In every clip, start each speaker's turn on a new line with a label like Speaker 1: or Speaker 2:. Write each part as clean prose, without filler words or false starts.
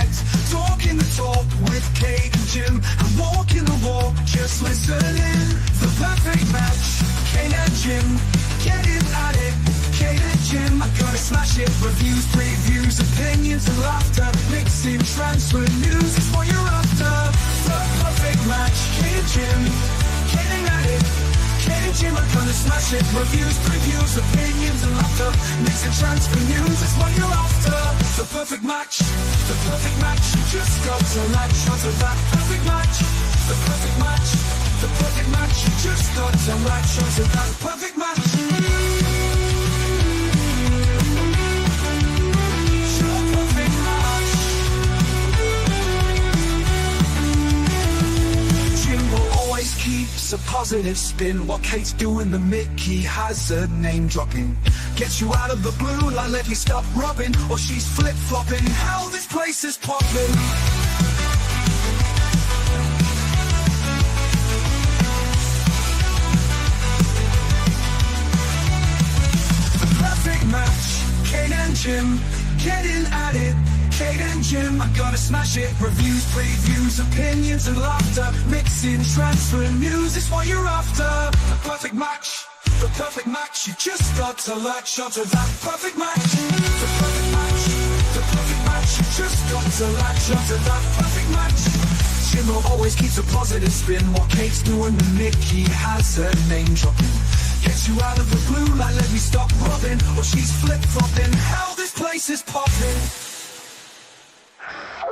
Speaker 1: connect. Talking the talk with Kate and Jim, and walking the walk, just listening. The perfect match, Kate and Jim, getting at it. Kate and Jim, I'm gonna smash it. Reviews, previews, opinions and laughter, mixing transfer news is what you're after. The perfect match, Kate and Jim, getting at it. Kate and Jim are gonna smash it. Reviews, previews, opinions and laughter, mixing transfer news is what you're after. The perfect match, the perfect match. You just got to latch onto that perfect match. The perfect match, the perfect match. You just got to latch onto that perfect match. Keeps a positive spin while Kate's doing the Mickey hazard name dropping. Gets you out of the blue like let me stop rubbing, or she's flip-flopping. Hell, this place is popping. The perfect match, Kate and Jim, getting at it. Kate and Jim, I'm gonna smash it. Reviews, previews, opinions and laughter, mixing transfer news is what you're after. The perfect match, the perfect match. You just got to latch onto that perfect match. The perfect match, the perfect match. You just got to latch onto that perfect match. Jim always keeps a positive spin while Kate's doing the Mickey hazard name dropping. Gets you out of the blue like let me stop rubbing, or she's flip-flopping. Hell, this place is popping.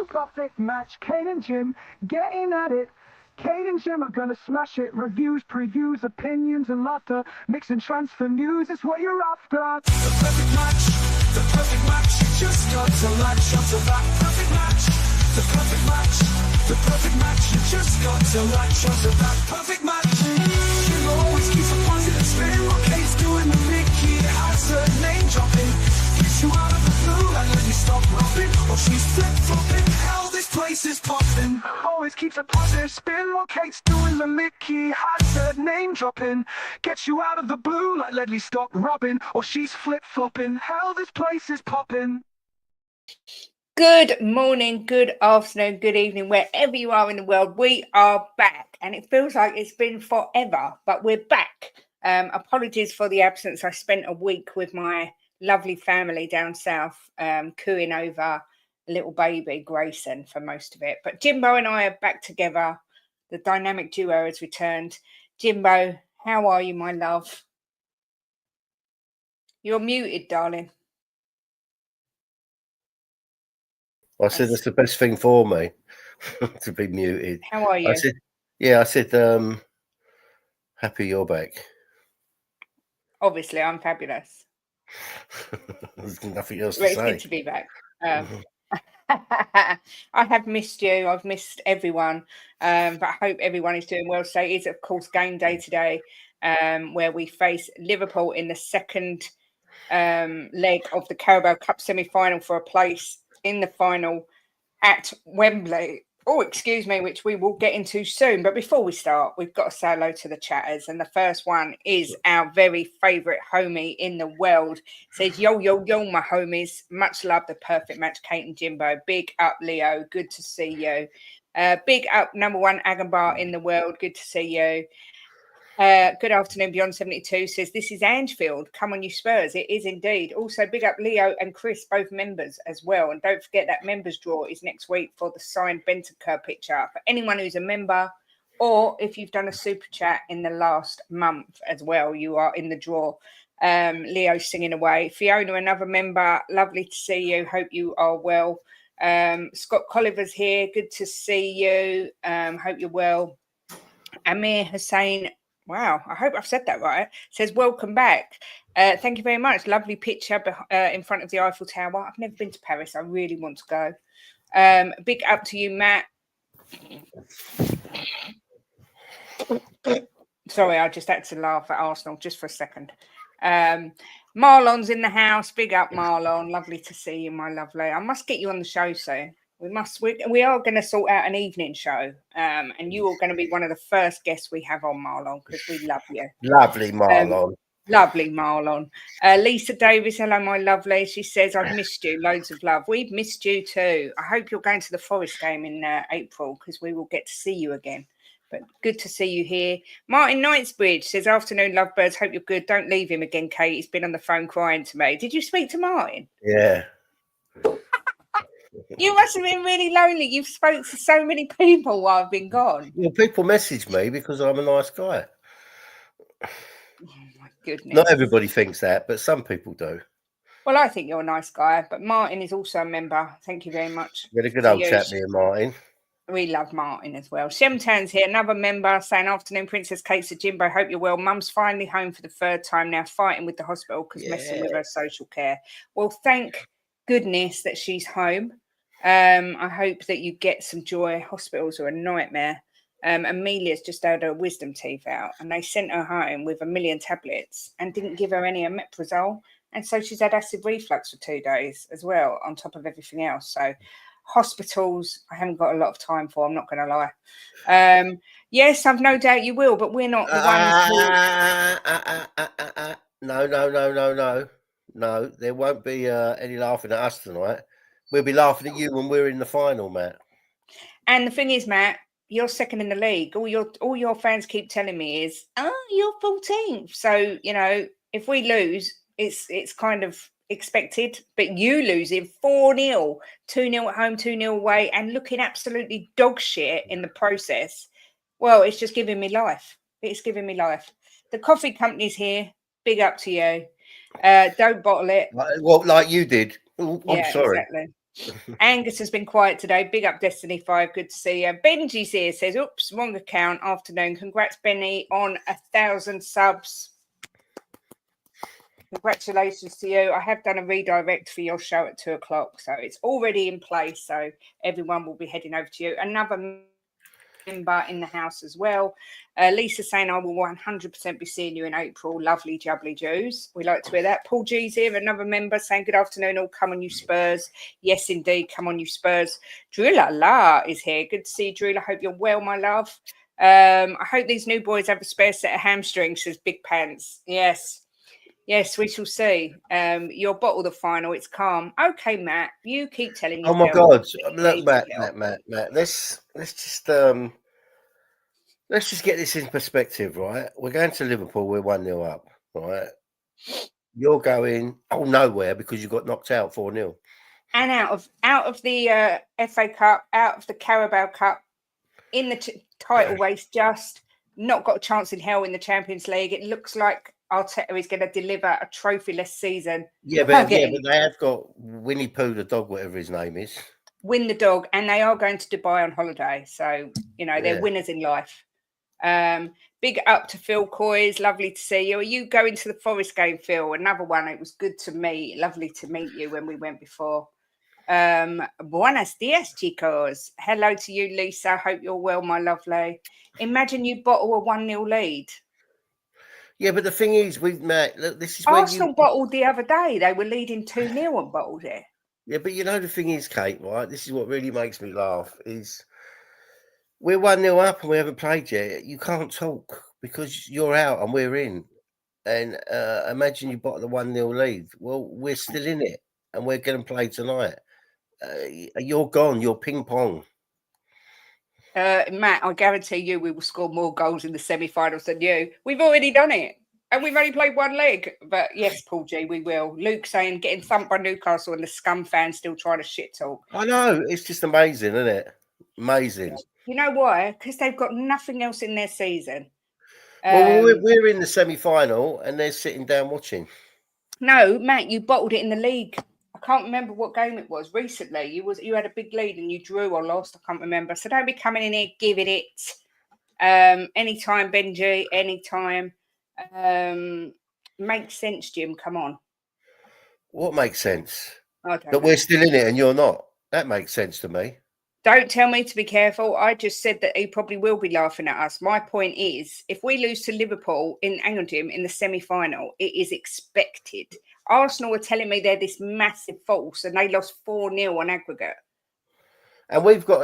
Speaker 1: Perfect match, Kate and Jim, getting at it. Kate and Jim are gonna smash it. Reviews, previews, opinions and laughter, mixing transfer news is what you're after. The perfect match, the perfect match. You just got to latch onto that perfect match. The perfect match, the perfect match. You just got to latch onto that perfect match. Jim always keeps a positive spin while Kate's doing the Mickey hazard name dropping. Gets you out of the blue and let you stop rubbing, or she's flip-flopping. Hell, this place is popping. Always keeps a positive spin while Kate's doing the Mickey hazard name dropping. Gets you out of the blue like let me stop rubbing, or she's flip-flopping. Hell, this place is popping.
Speaker 2: Good morning, good afternoon, good evening, wherever you are in the world. We are back, and it feels like it's been forever, but we're back. Apologies for the absence. I spent a week with my lovely family down south, cooing over little baby Grayson for most of it. But Jimbo and I are back together. The dynamic duo has returned. Jimbo, how are you, my love? You're muted, darling.
Speaker 3: I said that's the best thing for me to be muted.
Speaker 2: How are you?
Speaker 3: I said, happy you're back.
Speaker 2: Obviously, I'm fabulous.
Speaker 3: There's nothing else to
Speaker 2: It's
Speaker 3: say.
Speaker 2: good to be back. I have missed you. I've missed everyone. But I hope everyone is doing well today. It is, of course, game day today, where we face Liverpool in the second leg of the Carabao Cup semi-final for a place in the final at Wembley. Oh, excuse me, which we will get into soon. But before we start, we've got to say hello to the chatters. And the first one is our very favourite homie in the world. Says, yo, yo, yo, my homies. Much love, the perfect match, Kate and Jimbo. Big up, Leo. Good to see you. Big up, number one Agambar in the world. Good to see you. Good afternoon, Beyond 72 says, this is Anfield. Come on, you Spurs. It is indeed. Also, big up Leo and Chris, both members as well. And don't forget that members draw is next week for the signed banter picture. For anyone who's a member, or if you've done a super chat in the last month as well, you are in the draw. Leo's singing away. Fiona, another member. Lovely to see you. Hope you are well. Scott Colliver's here. Good to see you. Hope you're well. Amir Hussein, wow, I hope I've said that right, says, welcome back. Thank you very much. Lovely picture in front of the Eiffel Tower. I've never been to Paris. I really want to go. Big up to you, Matt. Sorry, I just had to laugh at Arsenal just for a second. Marlon's in the house. Big up, Marlon. Lovely to see you, my lovely. I must get you on the show soon. We are going to sort out an evening show, and you are going to be one of the first guests we have on, Marlon, because we love you.
Speaker 3: Lovely, Marlon.
Speaker 2: Lovely, Marlon. Lisa Davis, hello, my lovely. She says, I've missed you. Loads of love. We've missed you too. I hope you're going to the Forest game in April because we will get to see you again. But good to see you here. Martin Knightsbridge says, afternoon, lovebirds. Hope you're good. Don't leave him again, Kate. He's been on the phone crying to me. Did you speak to Martin?
Speaker 3: Yeah.
Speaker 2: You must have been really lonely. You've spoke to so many people while I've been gone.
Speaker 3: Well, people message me because I'm a nice guy.
Speaker 2: Oh, my goodness.
Speaker 3: Not everybody thinks that, but some people do.
Speaker 2: Well, I think you're a nice guy, but Martin is also a member. Thank you very much.
Speaker 3: We had a good old chat, me and Martin.
Speaker 2: We love Martin as well. Shemtan's here, another member saying, afternoon, Princess Kate and Jimbo. Hope you're well. Mum's finally home for the third time now, fighting with the hospital because messing with her social care. Well, thank goodness that she's home. I hope that you get some joy. Hospitals are a nightmare. Amelia's just had her wisdom teeth out and they sent her home with 1 million tablets and didn't give her any omeprazole. And so she's had acid reflux for 2 days as well, on top of everything else. So hospitals, I haven't got a lot of time for, I'm not going to lie. Yes, I've no doubt you will, but we're not the
Speaker 3: ones who... No, there won't be any laughing at us tonight. We'll be laughing at you when we're in the final, Matt.
Speaker 2: And the thing is, Matt, you're second in the league. All your fans keep telling me is, oh, you're 14th. So, you know, if we lose, it's kind of expected, but you losing 4-0, 2-0 at home, 2-0 away, and looking absolutely dog shit in the process. Well, it's just giving me life. It's giving me life. The coffee company's here. Big up to you. Don't bottle it.
Speaker 3: Well, like you did. Oh, I'm sorry.
Speaker 2: Exactly. Angus has been quiet today. Big up Destiny 5. Good to see you. Benji's here. Says, oops, wrong account. Afternoon. Congrats, Benny, on 1,000 subs. Congratulations to you. I have done a redirect for your show at 2 o'clock, so it's already in place. So everyone will be heading over to you. Another member in the house as well. Lisa saying, I will 100% be seeing you in April. Lovely jubbly Jews. We like to hear that. Paul G's here, another member saying, good afternoon, all. Come on, you Spurs. Yes, indeed. Come on, you Spurs. Drilla La is here. Good to see you, Drilla. I hope you're well, my love. I hope these new boys have a spare set of hamstrings, says Big Pants. Yes, we shall see. You'll bottle the final. It's calm. Okay, Matt. You keep telling yourself.
Speaker 3: Oh my God! Look, Matt. Let's just get this in perspective, right? We're going to Liverpool. We're 1-0 up, right? You're going nowhere because you got knocked out 4-0.
Speaker 2: And out of the FA Cup, out of the Carabao Cup, in the title race, just not got a chance in hell in the Champions League. It looks like Arteta is going to deliver a trophy-less season.
Speaker 3: But they have got Winnie Pooh the dog, whatever his name is.
Speaker 2: Win the dog, and they are going to Dubai on holiday. So, you know, they're winners in life. Big up to Phil Coys. Lovely to see you. Are you going to the Forest game, Phil? Another one. It was good to meet. Lovely to meet you when we went before. Buenos dias, chicos. Hello to you, Lisa. Hope you're well, my lovely. Imagine you bottle a 1-0 lead.
Speaker 3: Yeah, but the thing is, Matt, look, this is
Speaker 2: Arsenal bottled the other day. They were leading 2-0 and bottled it.
Speaker 3: Yeah, but you know the thing is, Kate, right? This is what really makes me laugh is we're 1-0 up and we haven't played yet. You can't talk because you're out and we're in. And imagine you bottle the 1-0 lead. Well, we're still in it and we're going to play tonight. You're gone. You're ping pong.
Speaker 2: Matt, I guarantee you we will score more goals in the semi-finals than you. We've already done it. And we've only played one leg. But yes, Paul G, we will. Luke saying getting thumped by Newcastle and the scum fans still trying to shit talk.
Speaker 3: I know. It's just amazing, isn't it? Amazing.
Speaker 2: You know why? Because they've got nothing else in their season.
Speaker 3: Well, we're in the semi-final and they're sitting down watching.
Speaker 2: No, Matt, you bottled it in the league. I can't remember what game it was recently. You had a big lead and you drew or lost. I can't remember. So don't be coming in here giving it. Anytime, Benji. Anytime. Makes sense, Jim. Come on.
Speaker 3: What makes sense?
Speaker 2: That
Speaker 3: we're still in it and you're not. That makes sense to me.
Speaker 2: Don't tell me to be careful. I just said that he probably will be laughing at us. My point is, if we lose to Liverpool in the semi-final, it is expected. Arsenal are telling me they're this massive force, and they lost 4-0 on aggregate.
Speaker 3: And we've got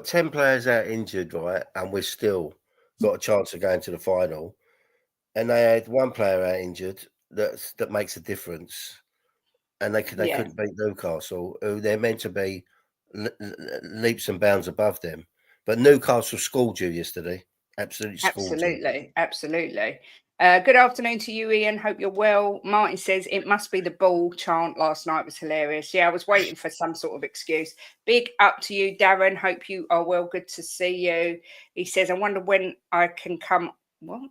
Speaker 3: 10 players out injured, right? And we've still got a chance of going to the final. and they had one player out injured that makes a difference, and they
Speaker 2: Yeah.
Speaker 3: couldn't beat Newcastle, who they're meant to be leaps and bounds above them. But Newcastle schooled you yesterday. Absolutely schooled you.
Speaker 2: Absolutely. Good afternoon to you, Ian. Hope you're well. Martin says it must be the ball chant last night was hilarious. Yeah, I was waiting for some sort of excuse. Big up to you, Darren. Hope you are well. Good to see you. He says, I wonder when I can come. What?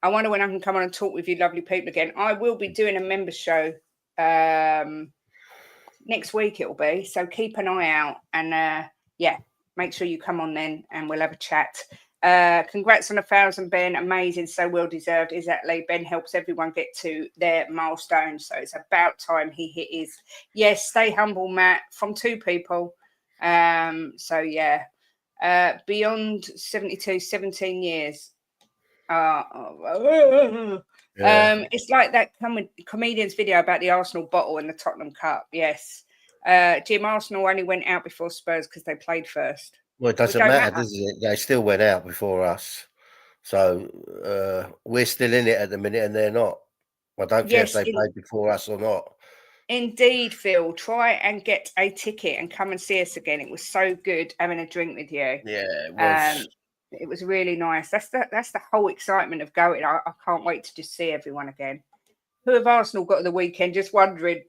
Speaker 2: I wonder when I can come on and talk with you lovely people again. I will be doing a member show next week, it'll be. So keep an eye out. And yeah, make sure you come on then and we'll have a chat. Congrats on 1,000, Ben. Amazing. So well deserved. Exactly. Ben helps everyone get to their milestone. So it's about time he hit his. Yes, stay humble, Matt, from 2 people. So yeah. Beyond 72, 17 years. It's like that comedian's video about the Arsenal bottle and the Tottenham Cup. Yes. Jim, Arsenal only went out before Spurs because they played first.
Speaker 3: Well, it doesn't matter, does it? They still went out before us. So we're still in it at the minute and they're not. I don't care if they played before us or not.
Speaker 2: Indeed, Phil. Try and get a ticket and come and see us again. It was so good having a drink with you.
Speaker 3: Yeah, it was.
Speaker 2: It was really nice. That's the whole excitement of going. I can't wait to just see everyone again. Who have Arsenal got at the weekend? Just wondering.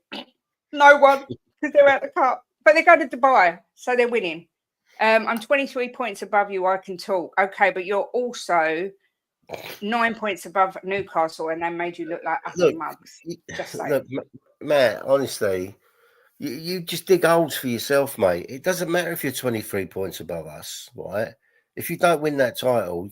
Speaker 2: No one, because they're out the cup. But they're going to Dubai, so they're winning. I'm 23 points above you. I can talk. Okay, but you're also 9 points above Newcastle, and they made you look like utter mugs. Just like.
Speaker 3: Look, Matt, honestly, you just dig holes for yourself, mate. It doesn't matter if you're 23 points above us, right? If you don't win that title,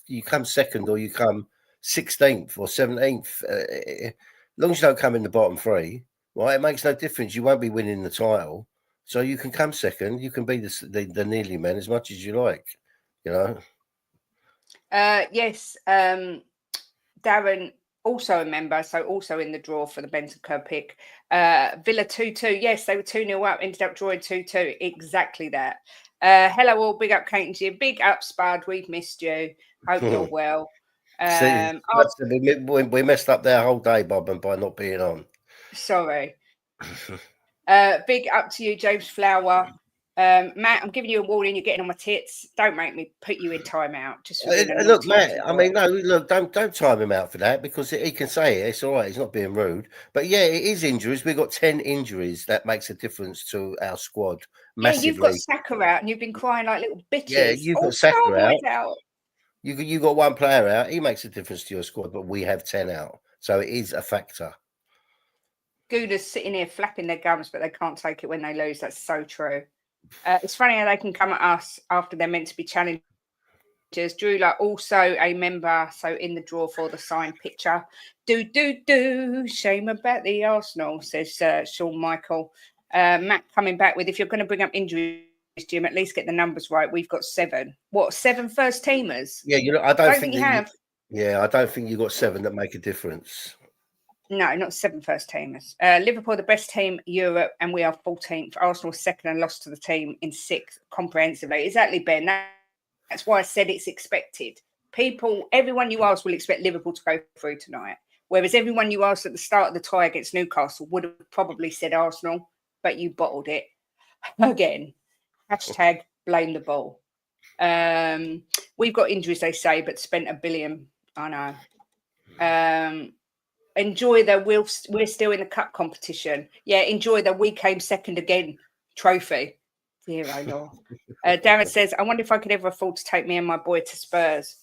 Speaker 3: you come second or you come 16th or 17th. As long as you don't come in the bottom 3, right? It makes no difference. You won't be winning the title. So you can come second. You can be the nearly men as much as you like, you know?
Speaker 2: Yes. Darren, also a member, so also in the draw for the Benton Kerr pick. Villa 2-2. Yes, they were 2-0 up, ended up drawing 2-2. Exactly that. Hello all, big up Kate and Jimbo. Big up Spud, we've missed you. Hope you're well.
Speaker 3: We messed up their whole day, Bob, and by not being on.
Speaker 2: Sorry. Big up to you, James Flower. Matt, I'm giving you a warning. You're getting on my tits. Don't make me put you in timeout. Just
Speaker 3: look, Matt. I mean, no. Look, don't time him out for that because he can say it. It's all right. He's not being rude. But yeah, it is injuries. We've got 10 injuries. That makes a difference to our squad massively.
Speaker 2: Yeah, you've got Saka out, and you've been crying like little bitches.
Speaker 3: Yeah, you've got Saka out. You got one player out. He makes a difference to your squad, but we have 10 out, so it is a factor.
Speaker 2: Gouda's sitting here flapping their gums, but they can't take it when they lose. That's so true. It's funny how they can come at us after they're meant to be challengers. Drewler, also a member, so in the draw for the signed picture. Shame about the Arsenal, says Sean Michael. Matt coming back with, if you're going to bring up injuries, Jim, at least get the numbers right. We've got 7. What, 7 first teamers?
Speaker 3: Yeah, I don't think you have. I don't think you've got 7 that make a difference.
Speaker 2: No, not 7 first teamers. Liverpool, the best team in Europe, and we are 14th. Arsenal second and lost to the team in 6th comprehensively. Exactly, Ben. That's why I said it's expected. Everyone you ask will expect Liverpool to go through tonight. Whereas everyone you asked at the start of the tie against Newcastle would have probably said Arsenal, but you bottled it. Again, hashtag blame the ball. We've got injuries, they say, but spent $1 billion. I know. Enjoy that we're still in the cup competition. Yeah, enjoy that we came second again trophy. Dear oh Lord. Darren says, I wonder if I could ever afford to take me and my boy to Spurs.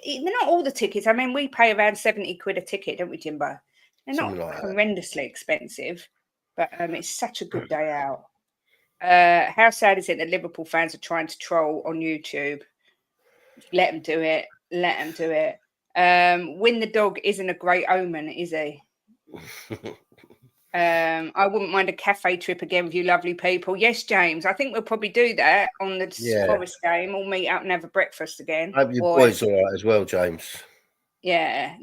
Speaker 2: Not all the tickets. I mean, we pay around 70 quid a ticket, don't we, Jimbo? They're not horrendously expensive, but it's such a good day out. How sad is it that Liverpool fans are trying to troll on YouTube? Let them do it. Let them do it. Win the dog isn't a great omen, is he? I wouldn't mind a cafe trip again with you lovely people. Yes, James. I think we'll probably do that on the Forest game. We'll meet up and have a breakfast again.
Speaker 3: I hope your boys all right as well, James.
Speaker 2: Yeah.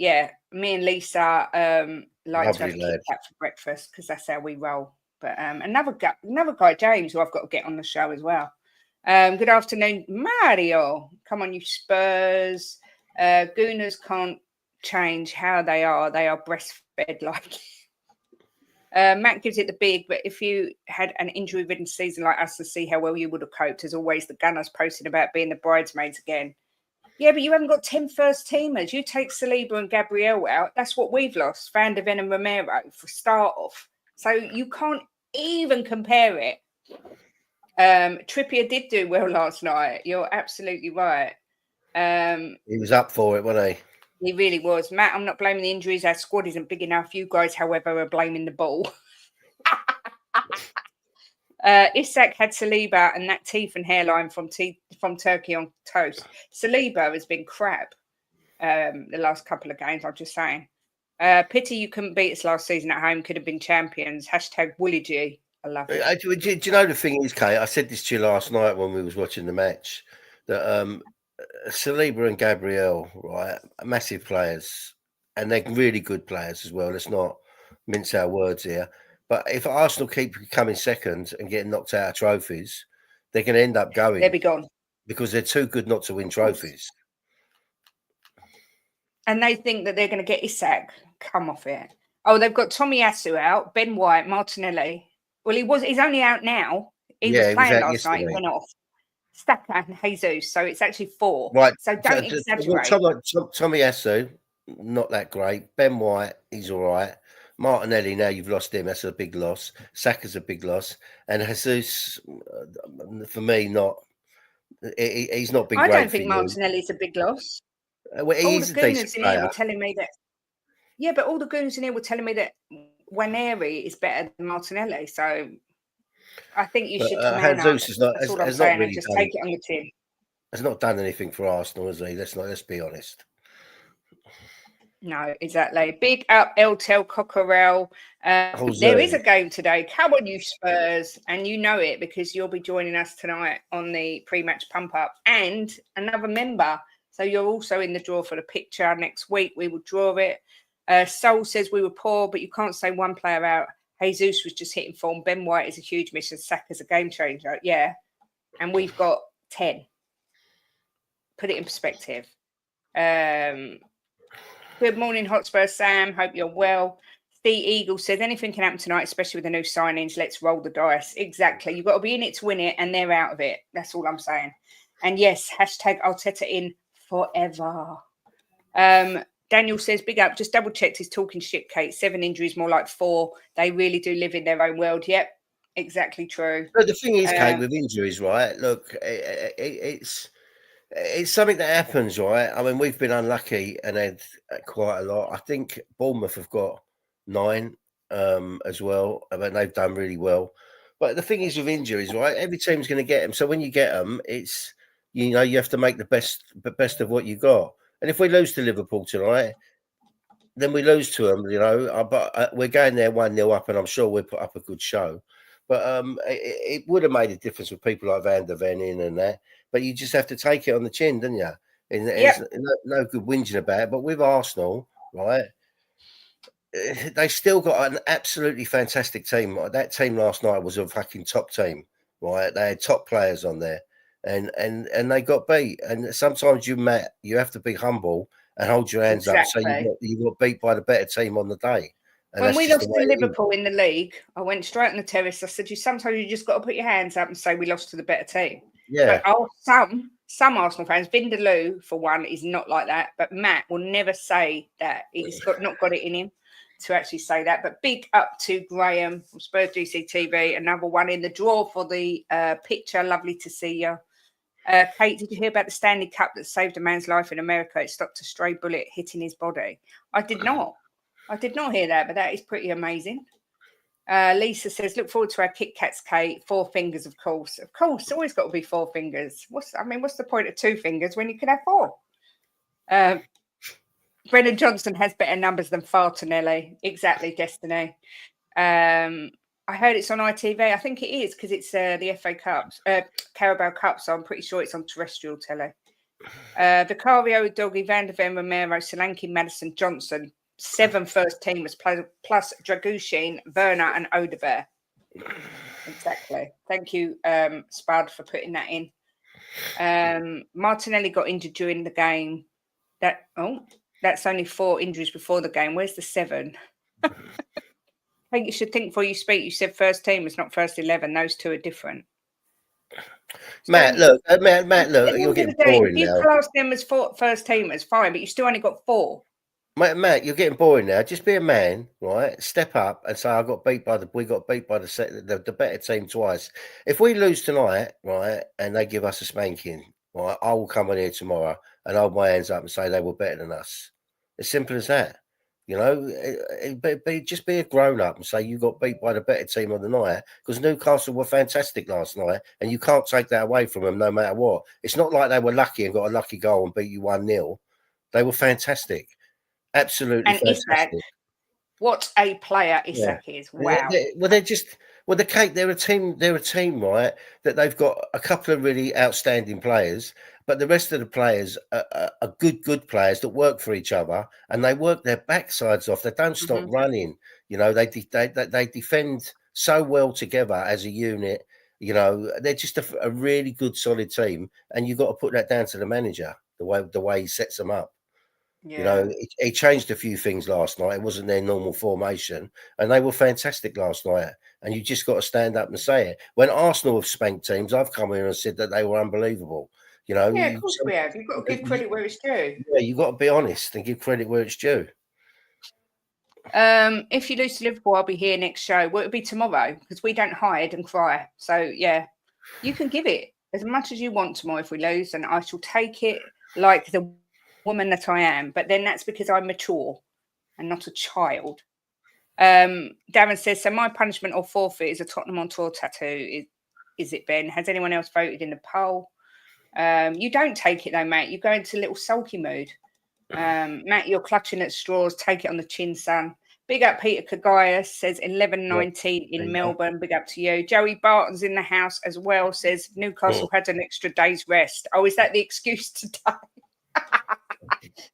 Speaker 2: Me and Lisa like to have a Kit Kat for breakfast because that's how we roll. But another guy, James, who I've got to get on the show as well. Good afternoon, Mario. Come on, you Spurs. Gooners can't change how they are. They are breastfed like. Matt gives it the big, but if you had an injury-ridden season like us to see how well you would have coped, as always, the Gunners posting about being the bridesmaids again. Yeah, but you haven't got 10 first-teamers. You take Saliba and Gabriel out, that's what we've lost, Van der Ven and Romero, for start off. So you can't even compare it. Trippier did do well last night. You're absolutely right.
Speaker 3: He was up for it, wasn't he?
Speaker 2: He really was. Matt, I'm not blaming the injuries. Our squad isn't big enough. You guys, however, are blaming the ball. Isak had Saliba and that teeth and hairline from Turkey on toast. Saliba has been crap the last couple of games, I'm just saying. Pity you couldn't beat us last season at home. Could have been champions. # Woolly. I love it.
Speaker 3: Do you know the thing is, Kate? I said this to you last night when we was watching the match, that Saliba and Gabriel, right, are massive players, and they're really good players as well. Let's not mince our words here. But if Arsenal keep coming second and getting knocked out of trophies, they're going to end up going.
Speaker 2: They'll be gone.
Speaker 3: Because they're too good not to win trophies.
Speaker 2: And they think that they're going to get Isak. Come off it. Oh, they've got Tomiyasu out, Ben White, Martinelli. Well, he's only out now. He was playing last night. He went off. Saka and Jesus. So it's actually 4.
Speaker 3: Right.
Speaker 2: So don't exaggerate.
Speaker 3: Tomiyasu, not that great. Ben White, he's all right. Martinelli, now you've lost him. That's a big loss. Saka's a big loss. And Jesus, for me, not. He's not been great.
Speaker 2: I don't think Martinelli's a big loss.
Speaker 3: Well,
Speaker 2: all the gooners in here were telling me that. Yeah, but all the gooners in here were telling me that Waneri is better than Martinelli. So I think you should come out. That's all I'm saying. Really just take it on the chin.
Speaker 3: Has not done anything for Arsenal, has he? Let's be honest.
Speaker 2: No, exactly. Big up Eltel Cockerell. There is a game today. Come on, you Spurs. And you know it because you'll be joining us tonight on the pre-match pump-up. And another member. So you're also in the draw for the picture. Next week, we will draw it. Sol says we were poor, but you can't say one player out. Jesus was just hitting form. Ben White is a huge miss and Saka's a game changer. Yeah. And we've got 10. Put it in perspective. Good morning, Hotspur Sam. Hope you're well. The Eagle says anything can happen tonight, especially with the new signings. Let's roll the dice. Exactly. You've got to be in it to win it, and they're out of it. That's all I'm saying. And yes, # Arteta in forever. Daniel says, big up. Just double checked his talking shit, Kate. 7 injuries, more like 4. They really do live in their own world. Yep, exactly true.
Speaker 3: But the thing is, Kate, with injuries, right? Look, it's something that happens, right? I mean, we've been unlucky and had quite a lot. I think Bournemouth have got 9 as well. I mean, they've done really well. But the thing is with injuries, right? Every team's going to get them. So when you get them, it's, you have to make the best of what you got. And if we lose to Liverpool tonight, then we lose to them, But we're going there 1-0 up, and I'm sure we'll put up a good show. But it would have made a difference with people like Van der Ven in and that. But you just have to take it on the chin, don't you? And there's no good whinging about it. But with Arsenal, right, they still got an absolutely fantastic team. That team last night was a fucking top team, right? They had top players on there. And they got beat. And sometimes you have to be humble and hold your hands up. So you got beat by the better team on the day. And
Speaker 2: when we lost to Liverpool in the league, I went straight on the terrace. I said, sometimes you just got to put your hands up and say we lost to the better team.
Speaker 3: Yeah.
Speaker 2: But some Arsenal fans, Vindaloo for one, is not like that. But Matt will never say that. He's not got it in him to actually say that. But big up to Graham from Spurs GCTV, another one in the draw for the picture. Lovely to see you. Kate, did you hear about the Stanley Cup that saved a man's life in America? It stopped a stray bullet hitting his body. I did not hear that, but that is pretty amazing. Lisa says, look forward to our Kit Kats, Kate. 4 fingers, of course. Of course, always got to be 4 fingers. What's the point of 2 fingers when you can have 4? Brendan Johnson has better numbers than Fartinelli. Exactly, Destiny. I heard it's on ITV. I think it is because it's the FA Cups, Carabao Cup. So I'm pretty sure it's on terrestrial telly. Vicario, Doggy, Van der Ven, Romero, Solanke, Madison, Johnson. 7 first teamers plus Dragushin, Werner, and Odebear. Exactly. Thank you, Spud, for putting that in. Martinelli got injured during the game. That's only 4 injuries before the game. Where's the 7? I think you should think before you speak. You said first team, it's not first 11. Those two are different.
Speaker 3: Matt,
Speaker 2: So,
Speaker 3: look, Matt, look, you're getting boring
Speaker 2: if you
Speaker 3: now.
Speaker 2: class them as first teamers, fine, but you still only got 4.
Speaker 3: Matt, you're getting boring now. Just be a man, right? Step up and say, we got beat by the better team twice. If we lose tonight, right, and they give us a spanking, right, I will come in here tomorrow and hold my hands up and say they were better than us. As simple as that. You know, just be a grown up and say you got beat by the better team on the night, because Newcastle were fantastic last night, and you can't take that away from them no matter what. It's not like they were lucky and got a lucky goal and beat you 1-0. They were fantastic. Absolutely
Speaker 2: And
Speaker 3: fantastic.
Speaker 2: Isak, what a player Isak is! Wow.
Speaker 3: They're a team, right? That they've got a couple of really outstanding players, but the rest of the players are good players that work for each other, and they work their backsides off. They don't stop running. You know, they defend so well together as a unit. You know, they're just a really good, solid team, and you've got to put that down to the manager, the way he sets them up.
Speaker 2: Yeah.
Speaker 3: You know, he changed a few things last night. It wasn't their normal formation, and they were fantastic last night. And you just got to stand up and say it. When Arsenal have spanked teams, I've come in and said that they were unbelievable. You know,
Speaker 2: yeah, of course we have. You've got to give credit where it's due.
Speaker 3: Yeah, you've got to be honest and give credit where it's due.
Speaker 2: If you lose to Liverpool, I'll be here next show. Well, it'll be tomorrow because we don't hide and cry. So yeah, you can give it as much as you want tomorrow if we lose, and I shall take it like the woman that I am. But then that's because I'm mature and not a child. Darren says, so my punishment or forfeit is a Tottenham on tour tattoo. Is it, Ben? Has anyone else voted in the poll? You don't take it though, mate. You go into a little sulky mood. Matt, you're clutching at straws. Take it on the chin, son. Big up Peter Kagaias, says 11:19 in Melbourne. Big up to you. Joey Barton's in the house as well, says Newcastle had an extra day's rest. Oh, is that the excuse today?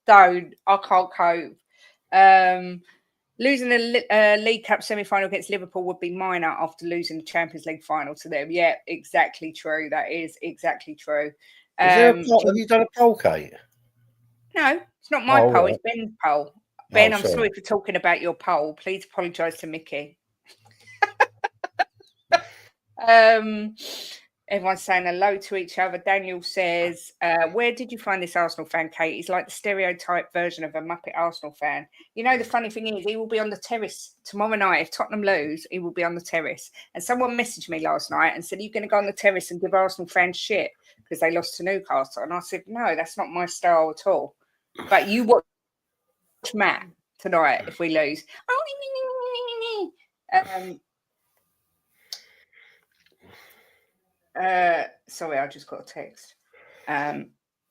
Speaker 2: Don't. I can't cope. Losing the League Cup semi-final against Liverpool would be minor after losing the Champions League final to them. Yeah, exactly true. That is exactly true.
Speaker 3: Have you done a poll, Kate?
Speaker 2: No, it's not my poll.
Speaker 3: Right.
Speaker 2: It's Ben's poll. Ben, I'm sorry for talking about your poll. Please apologise to Mickey. Everyone's saying hello to each other. Daniel says, where did you find this Arsenal fan, Kate? He's like the stereotype version of a Muppet Arsenal fan. You know, the funny thing is, he will be on the terrace tomorrow night. If Tottenham lose, he will be on the terrace. And someone messaged me last night and said, are you going to go on the terrace and give Arsenal fans shit because they lost to Newcastle? And I said, no, that's not my style at all. But you watch Matt tonight if we lose. Sorry, I just got a text.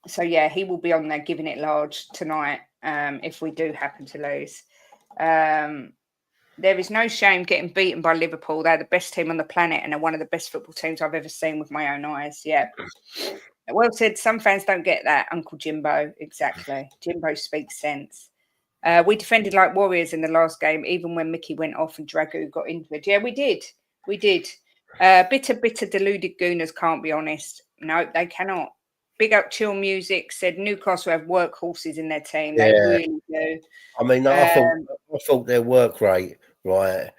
Speaker 2: So yeah, he will be on there giving it large tonight if we do happen to lose. There is no shame getting beaten by Liverpool. They're the best team on the planet and are one of the best football teams I've ever seen with my own eyes. Yeah. Well said. Some fans don't get that, Uncle Jimbo. Exactly. Jimbo speaks sense. We defended like warriors in the last game, even when Mickey went off and Dragoo got injured. Yeah, we did. We did. Bitter, deluded gooners can't be honest. No, they cannot. Big up Chill Music said Newcastle have workhorses in their team. They really do.
Speaker 3: I mean, I thought their work rate, right?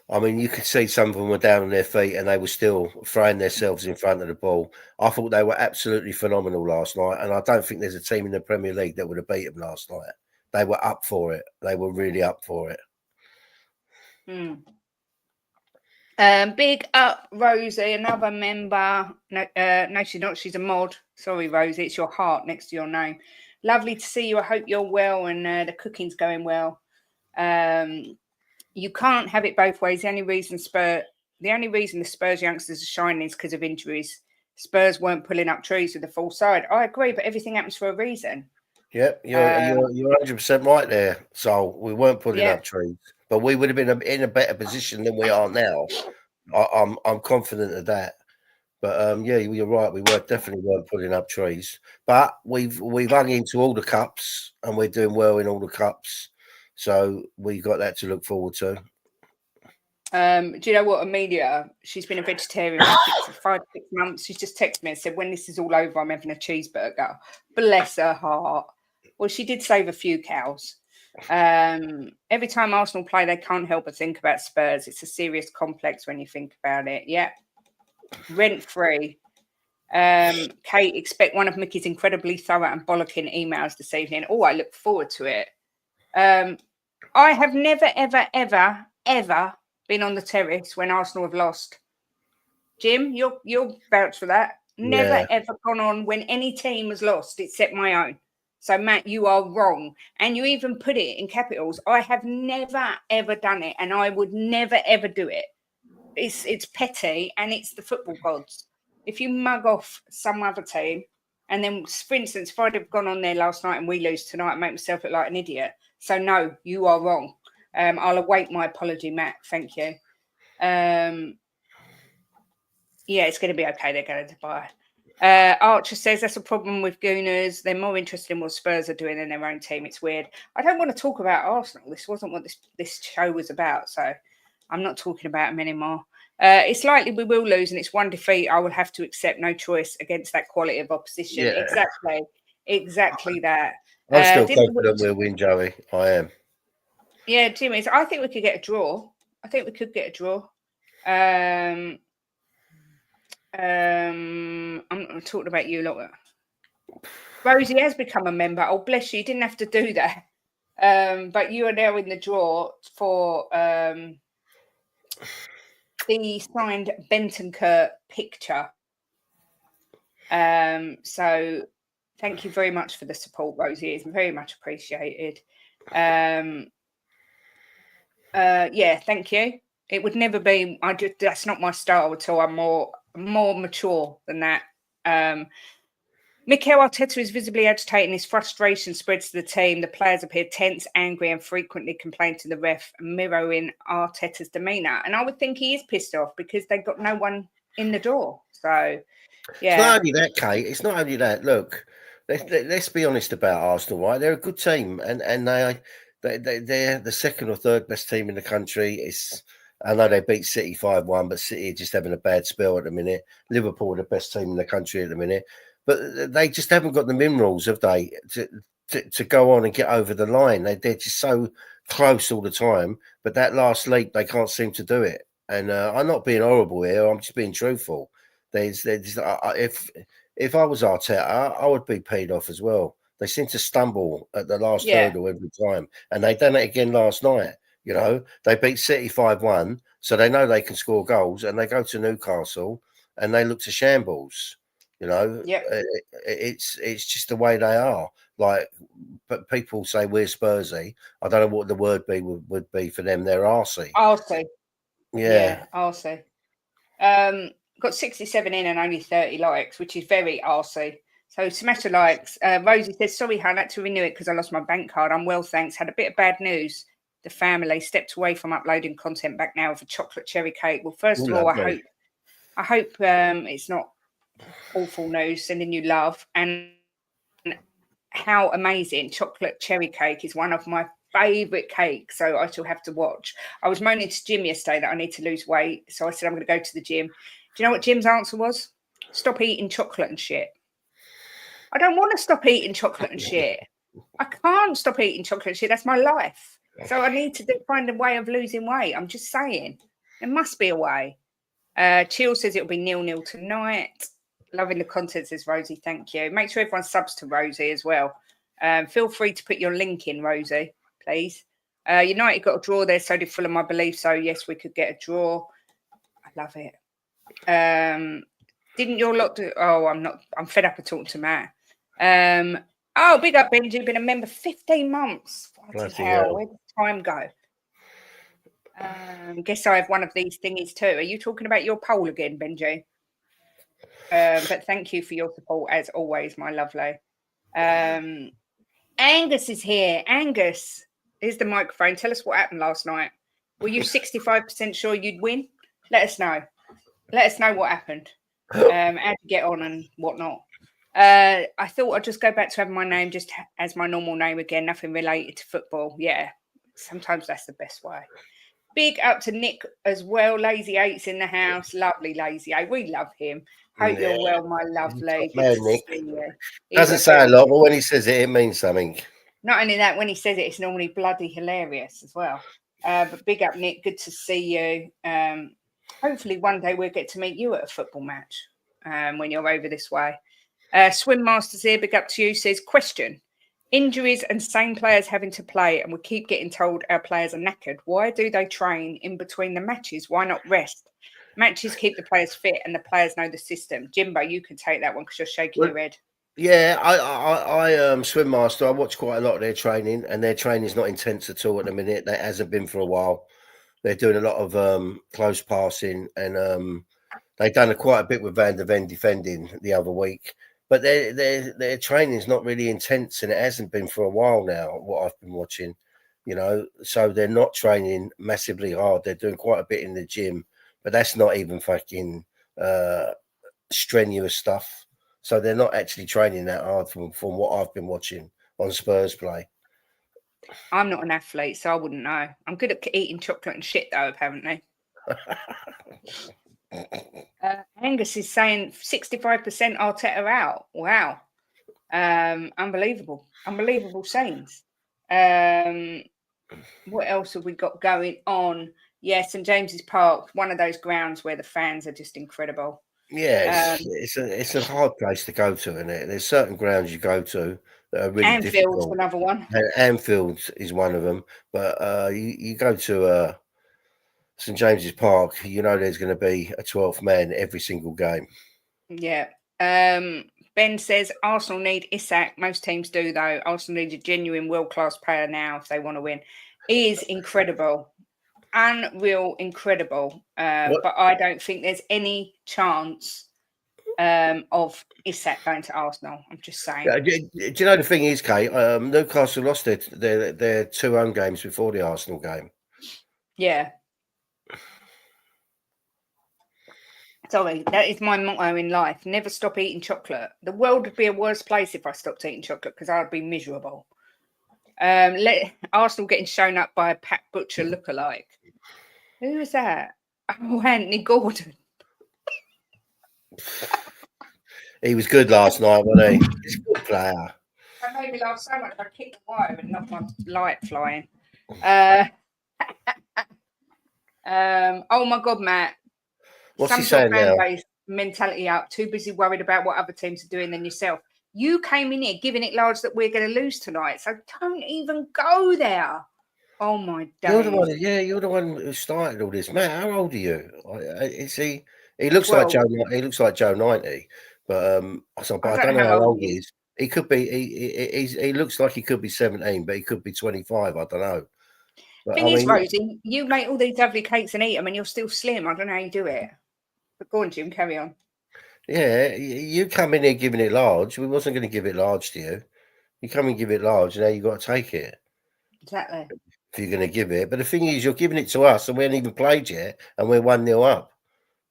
Speaker 3: I mean, you could see some of them were down on their feet and they were still throwing themselves in front of the ball. I thought they were absolutely phenomenal last night, and I don't think there's a team in the Premier League that would have beat them last night. They were up for it. They were really up for it.
Speaker 2: Big up Rosie, another member. No, she's not. She's a mod. Sorry, Rosie. It's your heart next to your name. Lovely to see you. I hope you're well and the cooking's going well. You can't have it both ways. The only reason the Spurs youngsters are shining is because of injuries. Spurs weren't pulling up trees with the full side. I agree, but everything happens for a reason.
Speaker 3: Yep, you're 100% right there. So we weren't putting up trees, but we would have been in a better position than we are now. I'm confident of that. But yeah, you're right. We definitely weren't putting up trees, but we've hung into all the cups and we're doing well in all the cups. So we got that to look forward to.
Speaker 2: Do you know what, Amelia? She's been a vegetarian for 5-6 months. She's just texted me and said, when this is all over, I'm having a cheeseburger. Bless her heart. Well, she did save a few cows. Every time Arsenal play, they can't help but think about Spurs. It's a serious complex when you think about it. Yeah. Rent free. Kate, expect one of Mickey's incredibly thorough and bollocking emails this evening. Oh, I look forward to it. I have never, ever, ever, ever been on the terrace when Arsenal have lost. Jim, you'll vouch for that. Never, ever gone on when any team has lost except my own. So, Matt, you are wrong. And you even put it in capitals. I have never, ever done it, and I would never, ever do it. It's petty, and it's the football gods. If you mug off some other team, and then, for instance, if I'd have gone on there last night and we lose tonight, and make myself look like an idiot. So, no, you are wrong. I'll await my apology, Matt. Thank you. Yeah, it's going to be okay. They're going to Dubai. Archer says that's a problem with Gooners. They're more interested in what Spurs are doing than their own team. It's weird. I don't want to talk about Arsenal. This wasn't what this show was about. So I'm not talking about them anymore. It's likely we will lose, and it's one defeat I will have to accept. No choice against that quality of opposition.
Speaker 3: Yeah.
Speaker 2: Exactly that.
Speaker 3: I'm still confident we'll win, Joey. I am.
Speaker 2: Yeah, Jim, I think we could get a draw. I think we could get a draw. I'm not talking about you lot. Rosie has become a member. Oh, bless you. You didn't have to do that. But you are now in the draw for the signed Bentancur picture. So thank you very much for the support, Rosie. It's very much appreciated. Yeah, thank you. It would never be. That's not my style at all. I'm more mature than that. Mikel Arteta is visibly agitating. His frustration spreads to the team. The players appear tense, angry, and frequently complain to the ref, mirroring Arteta's demeanour. And I would think he is pissed off because they've got no one in the door. So, yeah.
Speaker 3: It's not only that, Kate. It's not only that. Look, let's be honest about Arsenal, right? They're a good team, and they're the second or third best team in the country. I know they beat City 5-1, but City are just having a bad spell at the minute. Liverpool are the best team in the country at the minute. But they just haven't got the minerals, have they, to go on and get over the line. They're just so close all the time. But that last leap, they can't seem to do it. And I'm not being horrible here. I'm just being truthful. If I was Arteta, I would be paid off as well. They seem to stumble at the last hurdle every time. And they done it again last night. You know, they beat City 5-1, so they know they can score goals, and they go to Newcastle and they look to shambles. You know, it's just the way they are. Like, but people say we're Spursy. I don't know what the word would be for them. They're arsey.
Speaker 2: Arsey.
Speaker 3: Yeah,
Speaker 2: arsey. Got 67 in and only 30 likes, which is very arsey. So smash the likes. Rosie says, sorry, I had to renew it because I lost my bank card. I'm well, thanks. Had a bit of bad news. The family stepped away from uploading content back now with a chocolate cherry cake. Well, first of all, I hope it's not awful news. Sending you love. And how amazing. Chocolate cherry cake is one of my favourite cakes, so I shall have to watch. I was moaning to Jim yesterday that I need to lose weight, so I said I'm going to go to the gym. Do you know what Jim's answer was? Stop eating chocolate and shit. I don't want to stop eating chocolate and shit. I can't stop eating chocolate and shit. That's my life. So I need to find a way of losing weight. I'm just saying. There must be a way. Chill says it'll be 0-0 tonight. Loving the content, says Rosie. Thank you. Make sure everyone subs to Rosie as well. Feel free to put your link in, Rosie, please. United got a draw there, so did Fulham, I believe. So, yes, we could get a draw. I love it. Didn't your lot do... Oh, I'm fed up of talking to Matt. Big up, Benji. Been a member 15 months. Bloody hell. Where did time go? Guess I have one of these thingies too. Are you talking about your poll again, Benji? But thank you for your support as always, my lovely. Angus is here. Angus, here's the microphone. Tell us what happened last night. Were you 65% sure you'd win? Let us know. Let us know what happened. How to get on and whatnot. I thought I'd just go back to having my name just as my normal name again, nothing related to football. Yeah, sometimes that's the best way. Big up to Nick as well. Lazy Eight's in the house. Lovely Lazy Eight. We love him. Hope
Speaker 3: Yeah.
Speaker 2: you're well, my
Speaker 3: He's a
Speaker 2: lovely.
Speaker 3: top
Speaker 2: Good
Speaker 3: man,
Speaker 2: to
Speaker 3: Nick.
Speaker 2: see you.
Speaker 3: Doesn't say a lot, but when he says it, it means something.
Speaker 2: Not only that, when he says it, it's normally bloody hilarious as well. But big up, Nick. Good to see you. Hopefully, one day we'll get to meet you at a football match when you're over this way. Swim Masters here. Big up to you. Says, question. Injuries and same players having to play, and we keep getting told our players are knackered. Why do they train in between the matches? Why not rest? Matches keep the players fit, and the players know the system. Jimbo, you can take that one because you're shaking your head.
Speaker 3: Yeah, I swim master. I watch quite a lot of their training, and their training's not intense at all at the minute. That hasn't been for a while. They're doing a lot of close passing, and they've done quite a bit with Van der Ven defending the other week. But their training's not really intense, and it hasn't been for a while now. What I've been watching, so they're not training massively hard. They're doing quite a bit in the gym, but that's not even fucking strenuous stuff. So they're not actually training that hard from what I've been watching on Spurs play.
Speaker 2: I'm not an athlete, so I wouldn't know. I'm good at eating chocolate and shit, though, apparently. Angus is saying 65% Arteta out. Wow. Unbelievable. Unbelievable scenes. What else have we got going on? Yeah, St James's Park, one of those grounds where the fans are just incredible.
Speaker 3: Yeah, it's a hard place to go to, isn't it? There's certain grounds you go to that are really
Speaker 2: Anfield's
Speaker 3: difficult.
Speaker 2: another one.
Speaker 3: And Anfield is one of them. But you go to St James's Park, there's going to be a 12th man every single game.
Speaker 2: Yeah. Ben says Arsenal need Isak. Most teams do, though. Arsenal need a genuine world-class player now if they want to win. He is incredible. Unreal, incredible. But I don't think there's any chance of Isak going to Arsenal. I'm just saying.
Speaker 3: Do you know the thing is, Kate? Newcastle lost their 2 home games before the Arsenal game.
Speaker 2: Yeah. Sorry, that is my motto in life. Never stop eating chocolate. The world would be a worse place if I stopped eating chocolate because I'd be miserable. Arsenal getting shown up by a Pat Butcher lookalike. Who is that? Oh, Anthony Gordon.
Speaker 3: He was good last night, wasn't he? He's a good player.
Speaker 2: That made me laugh so much I kicked the wire and knocked my light flying. Oh my God, Matt.
Speaker 3: What's he saying now?
Speaker 2: Base mentality up, too busy worried about what other teams are doing than yourself. You came in here giving it large that we're going to lose tonight, so don't even go there. Oh my days.
Speaker 3: You're the one who started all this. Matt, how old are you? Is he? He looks like Joe. He looks like Joe 90, but I don't know how old he is. He could be. He looks like he could be 17, but he could be 25. I don't know. But
Speaker 2: thing is, Rosie, you make all these lovely cakes and eat them, and you're still slim. I don't know how you do it. But go on, Jim, carry on.
Speaker 3: Yeah, you come in here giving it large. We wasn't going to give it large to you. You come and give it large, and now you got to take it.
Speaker 2: Exactly.
Speaker 3: If you're going to give it. But the thing is, you're giving it to us, and we haven't even played yet, and we're 1-0 up.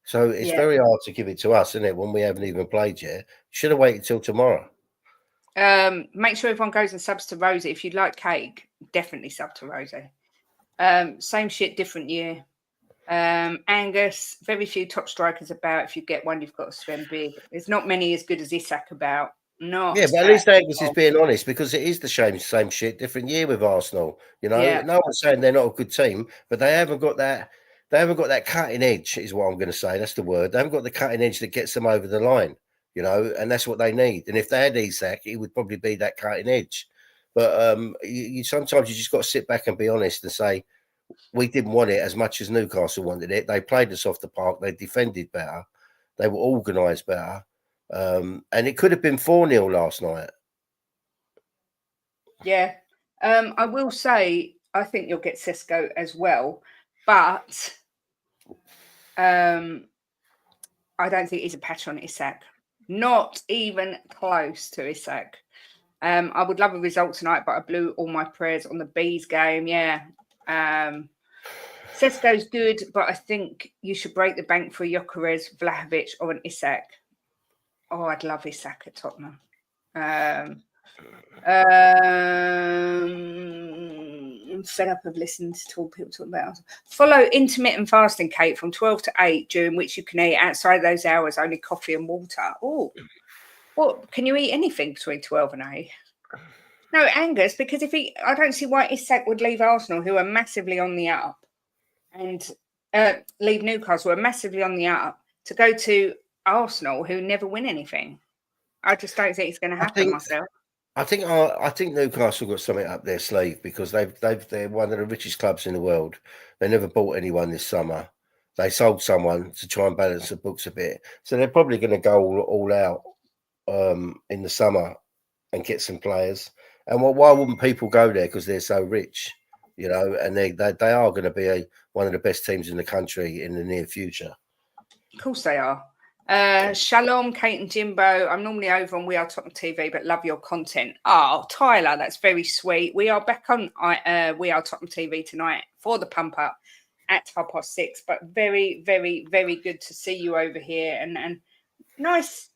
Speaker 3: So it's very hard to give it to us, isn't it, when we haven't even played yet? Should have waited till tomorrow.
Speaker 2: Make sure everyone goes and subs to Rosie. If you'd like cake, definitely sub to Rosie. Same shit, different year. Angus, very few top strikers about. If you get one, you've got to spend big. There's not many as good as Isak about. But
Speaker 3: at least Angus is being honest, because it is the same shit, different year with Arsenal. No one's saying they're not a good team, but they haven't got that. They haven't got that cutting edge, is what I'm going to say. That's the word. They haven't got the cutting edge that gets them over the line. And that's what they need. And if they had Isak, it would probably be that cutting edge. But you sometimes you just got to sit back and be honest and say, we didn't want it as much as Newcastle wanted it. They played us off the park. They defended better. They were organised better. And it could have been 4-0 last night.
Speaker 2: Yeah. I will say, I think you'll get Sesko as well. But I don't think he's a patch on Isak. Not even close to Isak. I would love a result tonight, but I blew all my prayers on the Bees game. Yeah. Sesko's good, but I think you should break the bank for Gyökeres, Vlahovic, or an Isak. Oh, I'd love Isak at Tottenham. I'm fed up of listening to people talk about. Follow intermittent fasting, Kate, from 12 to 8, during which you can eat outside those hours only coffee and water. Oh, what? Can you eat anything between 12 and 8? No, Angus, because I don't see why Isak would leave Arsenal, who are massively on the up, and leave Newcastle, who are massively on the up, to go to Arsenal, who never win anything. I just don't think it's going to happen myself.
Speaker 3: I think Newcastle got something up their sleeve because they're one of the richest clubs in the world. They never bought anyone this summer. They sold someone to try and balance the books a bit. So they're probably going to go all out in the summer and get some players. And why wouldn't people go there? Because they're so rich, and they are going to be one of the best teams in the country in the near future.
Speaker 2: Of course they are. Shalom, Kate and Jimbo. I'm normally over on We Are Tottenham TV, but love your content. Oh, Tyler, that's very sweet. We are back on We Are Tottenham TV tonight for the pump up at 6:30. But very, very, very good to see you over here, and nice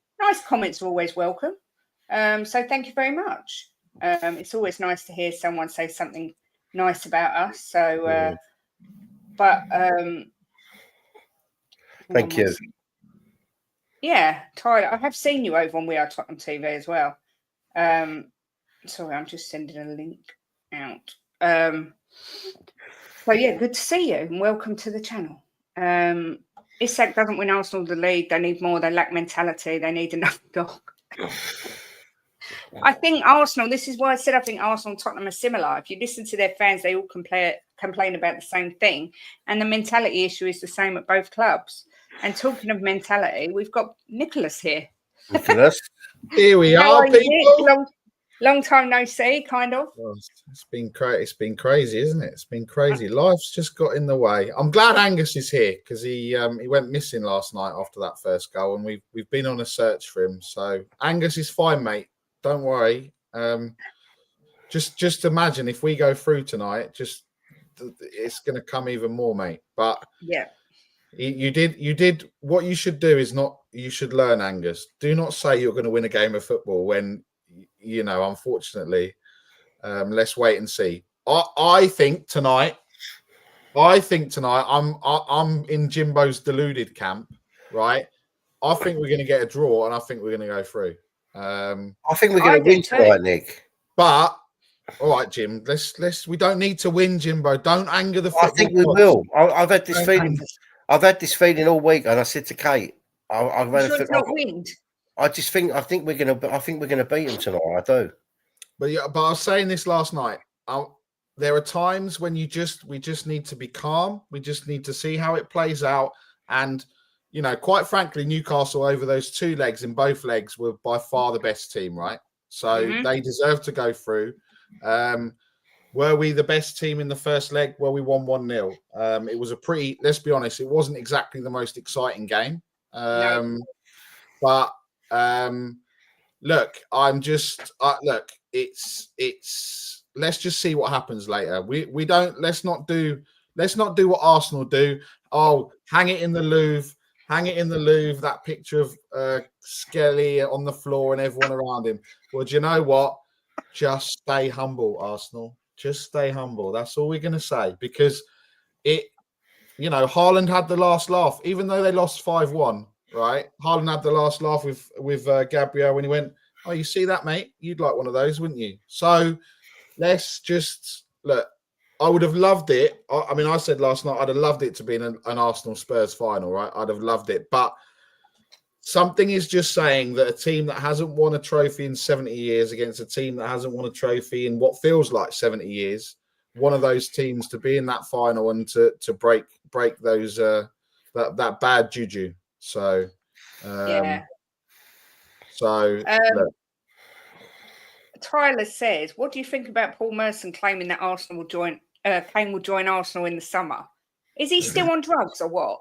Speaker 2: comments are always welcome. So thank you very much. It's always nice to hear someone say something nice about us. So,
Speaker 3: Thank you.
Speaker 2: Yeah, Tyler, I have seen you over on We Are Tottenham TV as well. Sorry, I'm just sending a link out. So yeah, good to see you and welcome to the channel. Isak doesn't win Arsenal the league. They need more. They lack mentality. They need another dog. I think Arsenal, this is why I said I think Arsenal and Tottenham are similar. If you listen to their fans, they all complain about the same thing. And the mentality issue is the same at both clubs. And talking of mentality, we've got Nicholas here.
Speaker 3: Nicholas.
Speaker 4: Here we are, people.
Speaker 2: Long time no see, kind of.
Speaker 4: Well, it's been crazy, isn't it? It's been crazy. Life's just got in the way. I'm glad Angus is here because he went missing last night after that first goal, and we've been on a search for him. So Angus is fine, mate. Don't worry. Just imagine if we go through tonight, it's going to come even more, mate. But
Speaker 2: yeah,
Speaker 4: you did what you should do is not. You should learn, Angus. Do not say you're going to win a game of football when unfortunately. Let's wait and see. I think tonight. I'm in Jimbo's deluded camp, right? I think we're going to get a draw, and I think we're going to go through.
Speaker 3: I think we're going to win tonight, Nick.
Speaker 4: But all right, Jim. Let's. We don't need to win, Jimbo. Don't anger the football.
Speaker 3: I think we will. I've had this feeling. I've had this feeling all week, and I said to Kate, I think we're going to beat them tonight. I do.
Speaker 4: But I was saying this last night. There are times when we just need to be calm. We just need to see how it plays out. And quite frankly, Newcastle over those two legs in both legs were by far the best team, right? So they deserve to go through. Were we the best team in the first leg? Well, we won 1-0. It was let's be honest, it wasn't exactly the most exciting game.
Speaker 2: No.
Speaker 4: But look, it's let's just see what happens later. Let's not do what Arsenal do. Oh, hang it in the Louvre. That picture of Skelly on the floor and everyone around him. Well, do you know what? Just stay humble, Arsenal. Just stay humble. That's all we're going to say because Haaland had the last laugh, even though they lost 5-1. Right, Haaland had the last laugh with Gabriel when he went, "Oh, you see that, mate? You'd like one of those, wouldn't you?" So let's just look. I would have loved it. I said last night I'd have loved it to be an Arsenal Spurs final, right? I'd have loved it, but something is just saying that a team that hasn't won a trophy in 70 years against a team that hasn't won a trophy in what feels like 70 years, one of those teams to be in that final and to break those that bad juju. So,
Speaker 2: yeah.
Speaker 4: So,
Speaker 2: Tyler says, "What do you think about Paul Merson claiming that Arsenal will join? Kane will join Arsenal in the summer? Is he still on drugs or what?"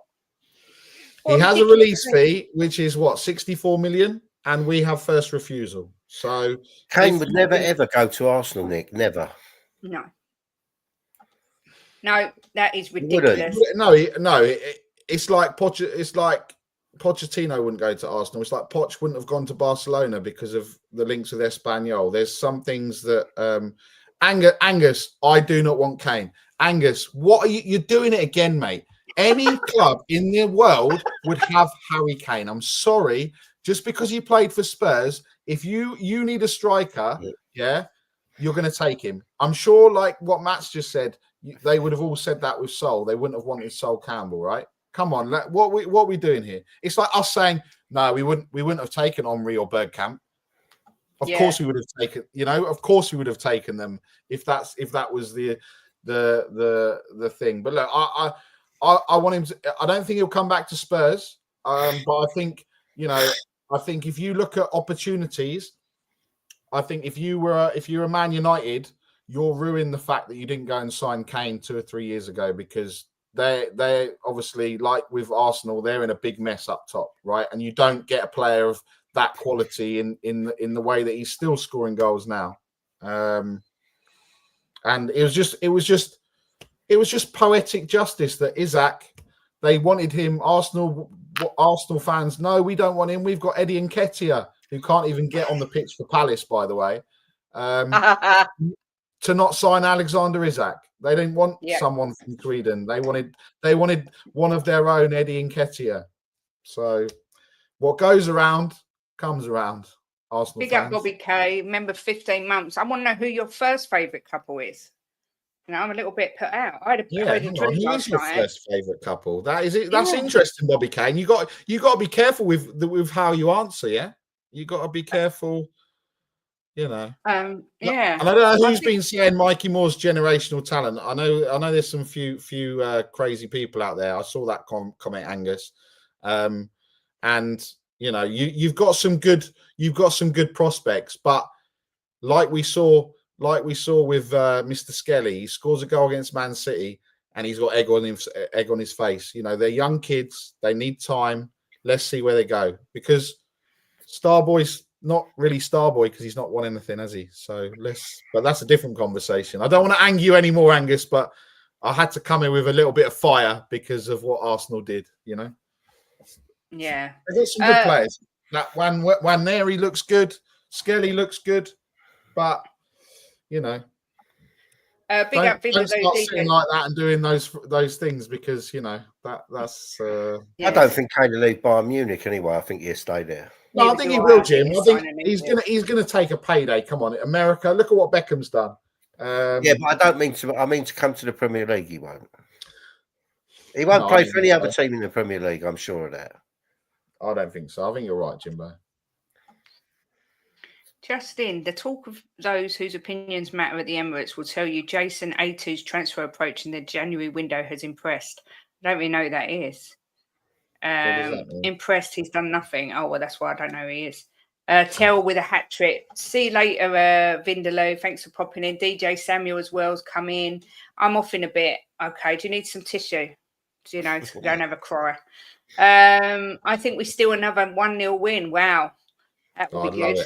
Speaker 4: He has a release fee, which is 64 million, and we have first refusal. So
Speaker 3: Kane would never ever go to Arsenal, Nick. Never.
Speaker 2: No, that is ridiculous.
Speaker 4: No. It's like Pochettino wouldn't go to Arsenal. It's like Poch wouldn't have gone to Barcelona because of the links with Espanyol. There's some things that Angus, I do not want Kane. Angus, what are you? You're doing it again, mate. Any club in the world would have Harry Kane. I'm sorry, just because he played for Spurs. If you need a striker, yeah, you're going to take him. I'm sure, like what Matt's just said, they would have all said that with Sol. They wouldn't have wanted Sol Campbell, right? Come on, what are we doing here? It's like us saying, no, we wouldn't have taken Henry or Bergkamp. Of course we would have taken, of course we would have taken them if that was the thing. But look, I want him to. I don't think he'll come back to Spurs. But I think I think if you look at opportunities, I think if you're a Man United, you'll ruin the fact that you didn't go and sign Kane 2 or 3 years ago, because they obviously, like with Arsenal, they're in a big mess up top, right? And you don't get a player of that quality in the way that he's still scoring goals now. And it was just poetic justice that Isak, they wanted him. Arsenal fans, no, we don't want him. We've got Eddie Nketiah, who can't even get on the pitch for Palace, by the way, to not sign Alexander Isak. They didn't want someone from Sweden. They wanted one of their own, Eddie Nketiah. So what goes around comes around. Arsenal
Speaker 2: Big
Speaker 4: fans.
Speaker 2: up Bobby K. Remember 15 months. I want to know who your first favourite couple is. I'm a little bit put out. I had a drink
Speaker 4: who
Speaker 2: last
Speaker 4: is your
Speaker 2: night.
Speaker 4: first favourite couple? That is it. That's interesting, Bobby Kane. You got to be careful with how you answer. Yeah, you got to be careful. And I don't know who's been saying Mikey Moore's generational talent. I know there's some few crazy people out there. I saw that comment, Angus, and you've got some good prospects, but like we saw with Mr. Skelly, he scores a goal against Man City and he's got egg on his face. They're young kids, they need time. Let's see where they go, because Starboy's not really Starboy because he's not won anything, has he? But that's a different conversation. I don't want to anger you anymore, Angus, but I had to come in with a little bit of fire because of what Arsenal did.
Speaker 2: Yeah,
Speaker 4: they've got some good players. That one there, he looks good. Skelly looks good, but
Speaker 2: big
Speaker 4: don't
Speaker 2: up
Speaker 4: start sitting like that and doing those things, because that's.
Speaker 3: I don't think Kane will leave Bayern Munich anyway. I think he'll stay there.
Speaker 4: No, I think he will, Jim. I think he's gonna take a payday. Come on, America. Look at what Beckham's done.
Speaker 3: Yeah, but I don't mean to. I mean to come to the Premier League. He won't. He won't play for any other team in the Premier League. I'm sure of that.
Speaker 4: I don't think so. I think you're right, Jimbo.
Speaker 2: Justin, the talk of those whose opinions matter at the Emirates will tell you Jason A2's transfer approach in the January window has impressed. I don't really know who that is. Impressed, he's done nothing. Oh, well, that's why I don't know who he is. Tell with a hat trick. See you later, Vindaloo. Thanks for popping in. DJ Samuel as well's come in. I'm off in a bit. Okay, do you need some tissue? So, don't have a cry. I think we steal another 1-0 win. Wow. That would be good.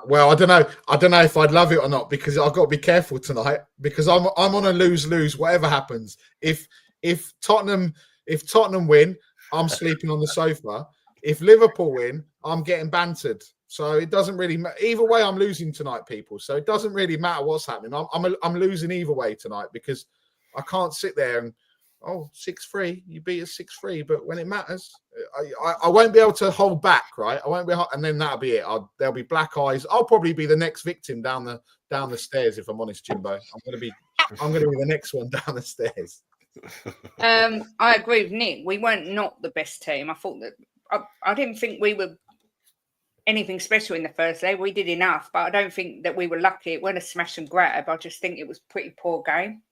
Speaker 4: Well, I don't know if I'd love it or not, because I've got to be careful tonight, because I'm on a lose-lose, whatever happens. If Tottenham win, I'm sleeping on the sofa. If Liverpool win, I'm getting bantered. So it doesn't really matter. Either way, I'm losing tonight, people. So it doesn't really matter what's happening. I'm losing either way tonight, because I can't sit there and 6-3, you beat us 6-3, but when it matters, I won't be able to hold back, right? I won't be, and then that'll be it. There'll be black eyes. I'll probably be the next victim down the stairs, if I'm honest, Jimbo. I'm gonna be the next one down the stairs.
Speaker 2: I agree with Nick. We weren't not the best team. I thought that I didn't think we were anything special in the first leg. We did enough, but I don't think that we were lucky. It wasn't a smash and grab. I just think it was a pretty poor game.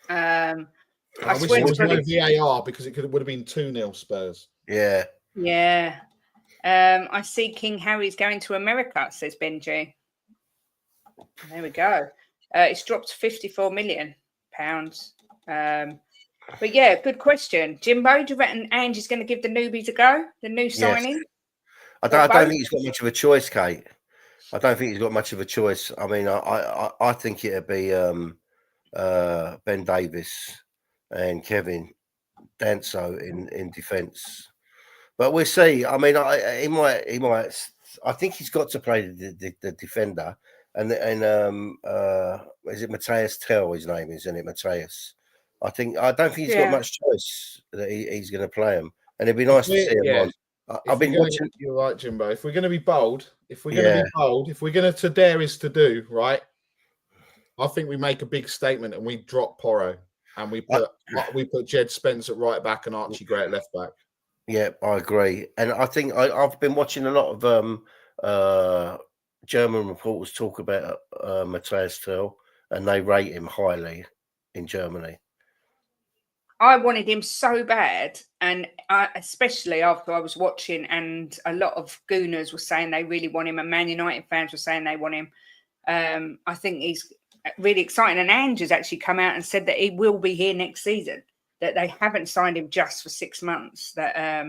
Speaker 4: I wish there was no VAR, because it would have been 2-0 Spurs.
Speaker 3: Yeah.
Speaker 2: Yeah. I see King Harry's going to America, says Benji. There we go. It's dropped to £54 million. But yeah, good question. Jimbo, do you reckon Angie's going to give the newbies a go? The new signing?
Speaker 3: Yes. I don't think he's got much of a choice, Kate. I don't think he's got much of a choice. I mean, I think it'd be Ben Davies and Kevin Danso in defence, but we'll see. I mean, he might. I think he's got to play the defender, and is it Mateus Tell? His name is, isn't it, Mateus? I don't think he's got much choice that he's going to play him, and it'd be nice to see him on. I've been watching.
Speaker 4: You're right, Jimbo. If we're going to be bold, if we're going to dare is to do right, I think we make a big statement and we drop Porro and we put Jed Spence at right back and Archie Gray at left back.
Speaker 3: Yeah, I agree, and I think I've been watching a lot of German reporters talk about Mateus Tell, and they rate him highly in Germany.
Speaker 2: I wanted him so bad, and especially after I was watching, and a lot of Gooners were saying they really want him, and Man United fans were saying they want him. I think he's really exciting, and Ange has actually come out and said that he will be here next season, that they haven't signed him just for 6 months, that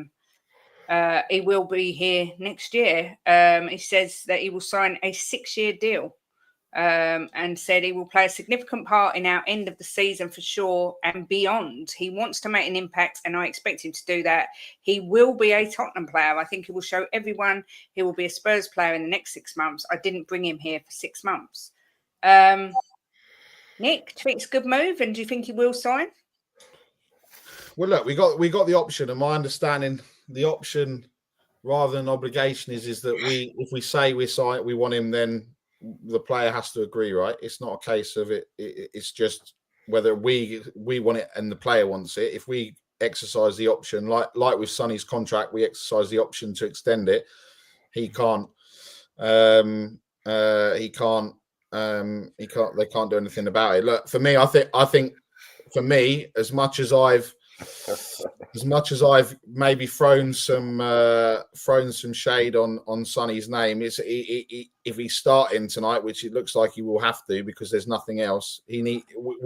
Speaker 2: he will be here next year. He says that he will sign a 6-year deal. And said he will play a significant part in our end of the season for sure and beyond. He wants to make an impact, and I expect him to do that. He will be a Tottenham player. I think he will show everyone he will be a Spurs player in the next 6 months. I didn't bring him here for 6 months. Nick, do you think it's a good move, and do you think he will sign?
Speaker 4: Well, look, we got the option, and my understanding, the option rather than obligation is that if we say we want him, then the player has to agree, right? It's not a case of it. It's just whether we want it and the player wants it. If we exercise the option, like with Sonny's contract, we exercise the option to extend it. He can't. He can't. They can't do anything about it. Look, for me, I think for me, as much as I've maybe thrown some shade on Sonny's name, if he's starting tonight, which it looks like he will have to because there's nothing else. I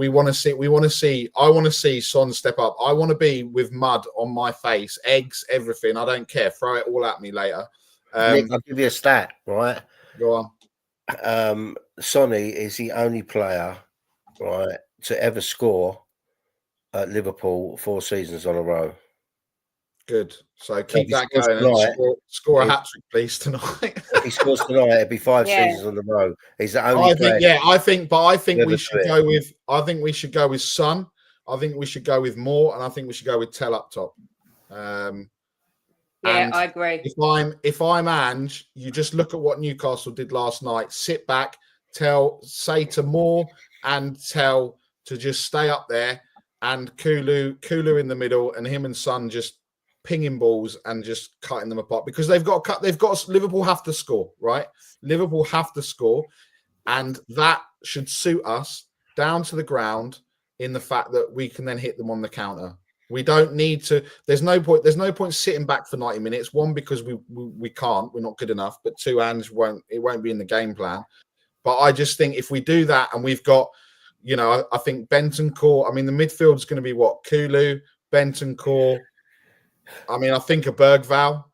Speaker 4: want to see Son step up. I want to be with mud on my face, eggs, everything. I don't care. Throw it all at me later.
Speaker 3: Nick, I'll give you a stat, right?
Speaker 4: Go
Speaker 3: on. Sonny is the only player, right, to ever score at Liverpool 4 seasons on a row.
Speaker 4: Good. So keep that going and score a hat-trick, please, tonight.
Speaker 3: If he scores tonight, it'll be 5 seasons on the row. He's the only player.
Speaker 4: I think we should go with. I think we should go with Son. I think we should go with Moore, and I think we should go with Tell up top.
Speaker 2: I agree.
Speaker 4: If I'm Ange, you just look at what Newcastle did last night. Sit back, say to Moore and Tell to just stay up there. And Kulu in the middle, and him and Son just pinging balls and just cutting them apart because Liverpool have to score, right? Liverpool have to score, and that should suit us down to the ground in the fact that we can then hit them on the counter. We don't need to. There's no point sitting back for 90 minutes. One, because we can't. We're not good enough. But two, Ange won't be in the game plan. But I just think if we do that, and we've got. I think Bentancur. I mean, the midfield's going to be what? Kulu, Bentancur. I mean, I think a Bergvall.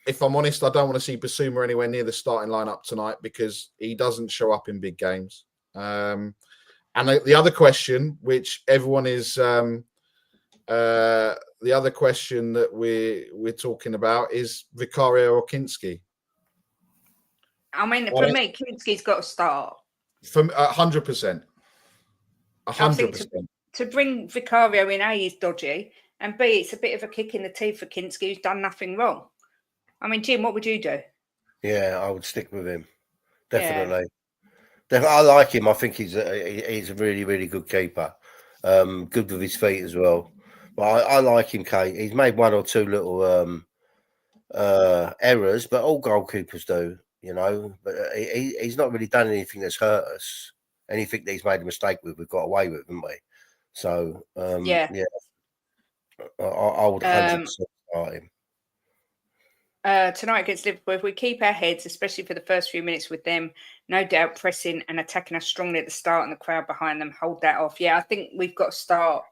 Speaker 4: If I'm honest, I don't want to see Basuma anywhere near the starting lineup tonight because he doesn't show up in big games. And the other question, which everyone is, the other question that we're talking about is Vicario or Kinski.
Speaker 2: I mean, for me, Kinski's got to start.
Speaker 4: From 100%. 100%.
Speaker 2: To bring Vicario in, A, is dodgy, and B, it's a bit of a kick in the teeth for Kinski, who's done nothing wrong. I mean, Jim, what would you do?
Speaker 3: Yeah, I would stick with him. Definitely. Yeah. I like him. I think he's a really, really good keeper. Good with his feet as well. But I like him, Kate. He's made 1 or 2 little errors, but all goalkeepers do. But he's not really done anything that's hurt us. Anything that he's made a mistake with, we've got away with, haven't we? So, I would 100% start him.
Speaker 2: Tonight against Liverpool, if we keep our heads, especially for the first few minutes with them, no doubt pressing and attacking us strongly at the start and the crowd behind them, hold that off. Yeah, I think we've got to start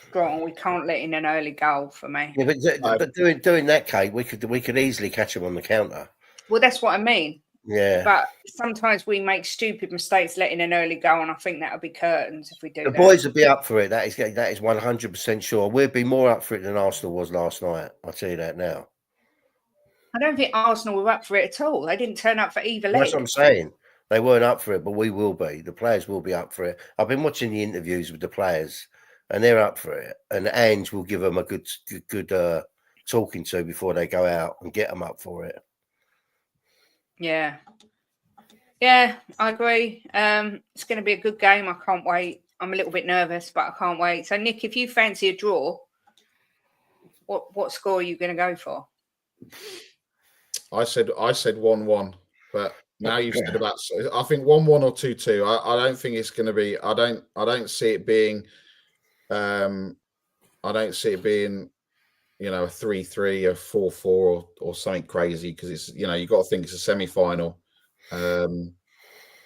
Speaker 2: strong. We can't let in an early goal for me.
Speaker 3: Yeah, but doing that, Kate, we could easily catch them on the counter.
Speaker 2: Well, that's what I mean.
Speaker 3: Yeah.
Speaker 2: But sometimes we make stupid mistakes letting an early goal, and I think that'll be curtains if we do that.
Speaker 3: The boys will be up for it. That is 100% sure. We'll be more up for it than Arsenal was last night. I'll tell you that now.
Speaker 2: I don't think Arsenal were up for it at all. They didn't turn up for either leg.
Speaker 3: That's what I'm saying. They weren't up for it, but we will be. The players will be up for it. I've been watching the interviews with the players, and they're up for it. And Ange will give them a good talking to before they go out and get them up for it.
Speaker 2: Yeah, I agree. It's going to be a good game. I can't wait. I'm a little bit nervous, but I can't wait. So, Nick, if you fancy a draw, what score are you going to go for?
Speaker 4: I said 1-1, but now you've said about. I think 1-1 or 2-2. I don't think it's going to be. I don't see it being. I don't see it being, a 3-3, a 4-4, or something crazy, because it's you got to think it's a semi-final.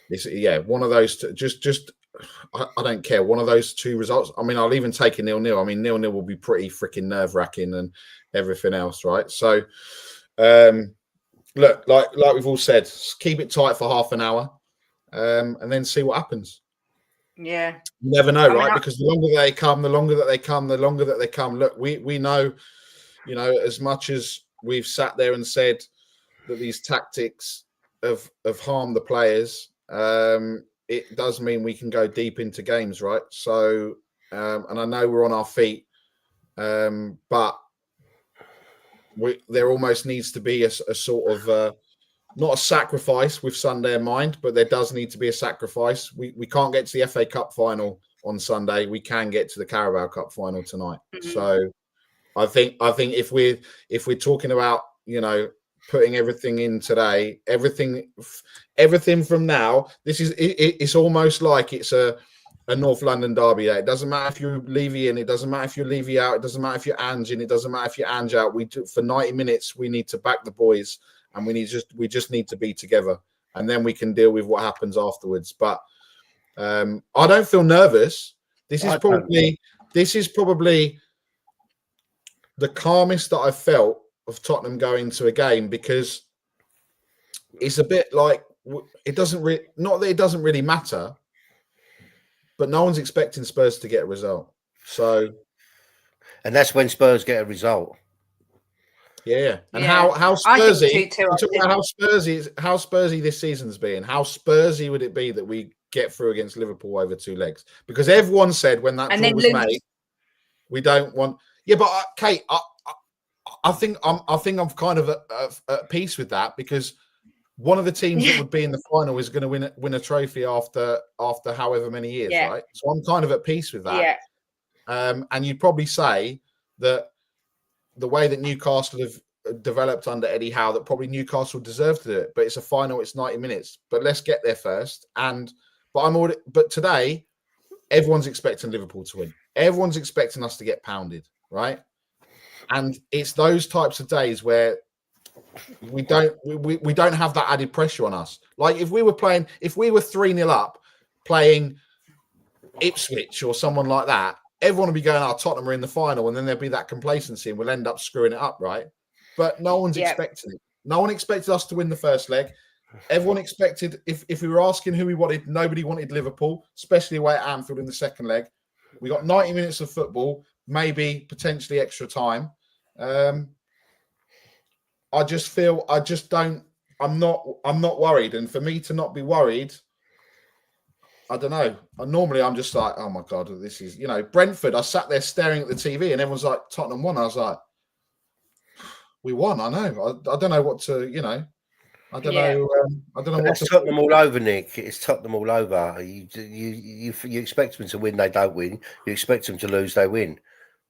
Speaker 4: It's one of those. Just I don't care. One of those two results. I mean, I'll even take a 0-0. I mean, 0-0 will be pretty freaking nerve-wracking and everything else, right? So, look, like we've all said, keep it tight for half an hour, and then see what happens.
Speaker 2: Yeah,
Speaker 4: you never know, right? Because the longer that they come, the longer that they come. Look, we know, as much as we've sat there and said that these tactics have harmed the players, it does mean we can go deep into games, right? So, and I know we're on our feet, but there almost needs to be a sort of not a sacrifice with Sunday in mind, but there does need to be a sacrifice. We can't get to the FA Cup final on Sunday. We can get to the Carabao Cup final tonight. Mm-hmm. So I think if we're talking about putting everything in today, everything from now, it's almost like it's a North London derby day. It doesn't matter if you're Levy in, it doesn't matter if you're Levy out, it doesn't matter if you're Ange in, it doesn't matter if you're Ange out. For 90 minutes we need to back the boys, and we just need to be together, and then we can deal with what happens afterwards. But I don't feel nervous. This is probably the calmest that I've felt of Tottenham going to a game, because it's a bit like it doesn't really matter, but no one's expecting Spurs to get a result. So,
Speaker 3: and that's when Spurs get a result.
Speaker 4: Yeah. And how Spursy, how Spursy this season's been. How Spursy would it be that we get through against Liverpool over two legs? Because everyone said when that draw was made, we don't want. Yeah, but Kate, I think I'm kind of at peace with that, because one of the teams that would be in the final is going to win a trophy after however many years, right? So I'm kind of at peace with that. Yeah. And you'd probably say that the way that Newcastle have developed under Eddie Howe, that probably Newcastle deserved to do it. But it's a final; it's 90 minutes. But let's get there first. But today, everyone's expecting Liverpool to win. Everyone's expecting us to get pounded, right? And it's those types of days where we don't have that added pressure on us. Like if we were 3-0 up, playing Ipswich or someone like that, everyone would be going, Tottenham are in the final, and then there'd be that complacency and we'll end up screwing it up, right? But no one's expecting it. No one expected us to win the first leg. Everyone expected, if we were asking who we wanted, nobody wanted Liverpool, especially away at Anfield in the second leg. We got 90 minutes of football, maybe potentially extra time. I'm not worried. And for me to not be worried, I don't know. Normally, I'm just like, oh my God, this is, Brentford. I sat there staring at the TV and everyone's like, Tottenham won. I was like, we won. I know. I don't know what to, I don't know. I don't know what to.
Speaker 3: Tottenham all over, Nick. It's Tottenham all over. You expect them to win, they don't win. You expect them to lose, they win.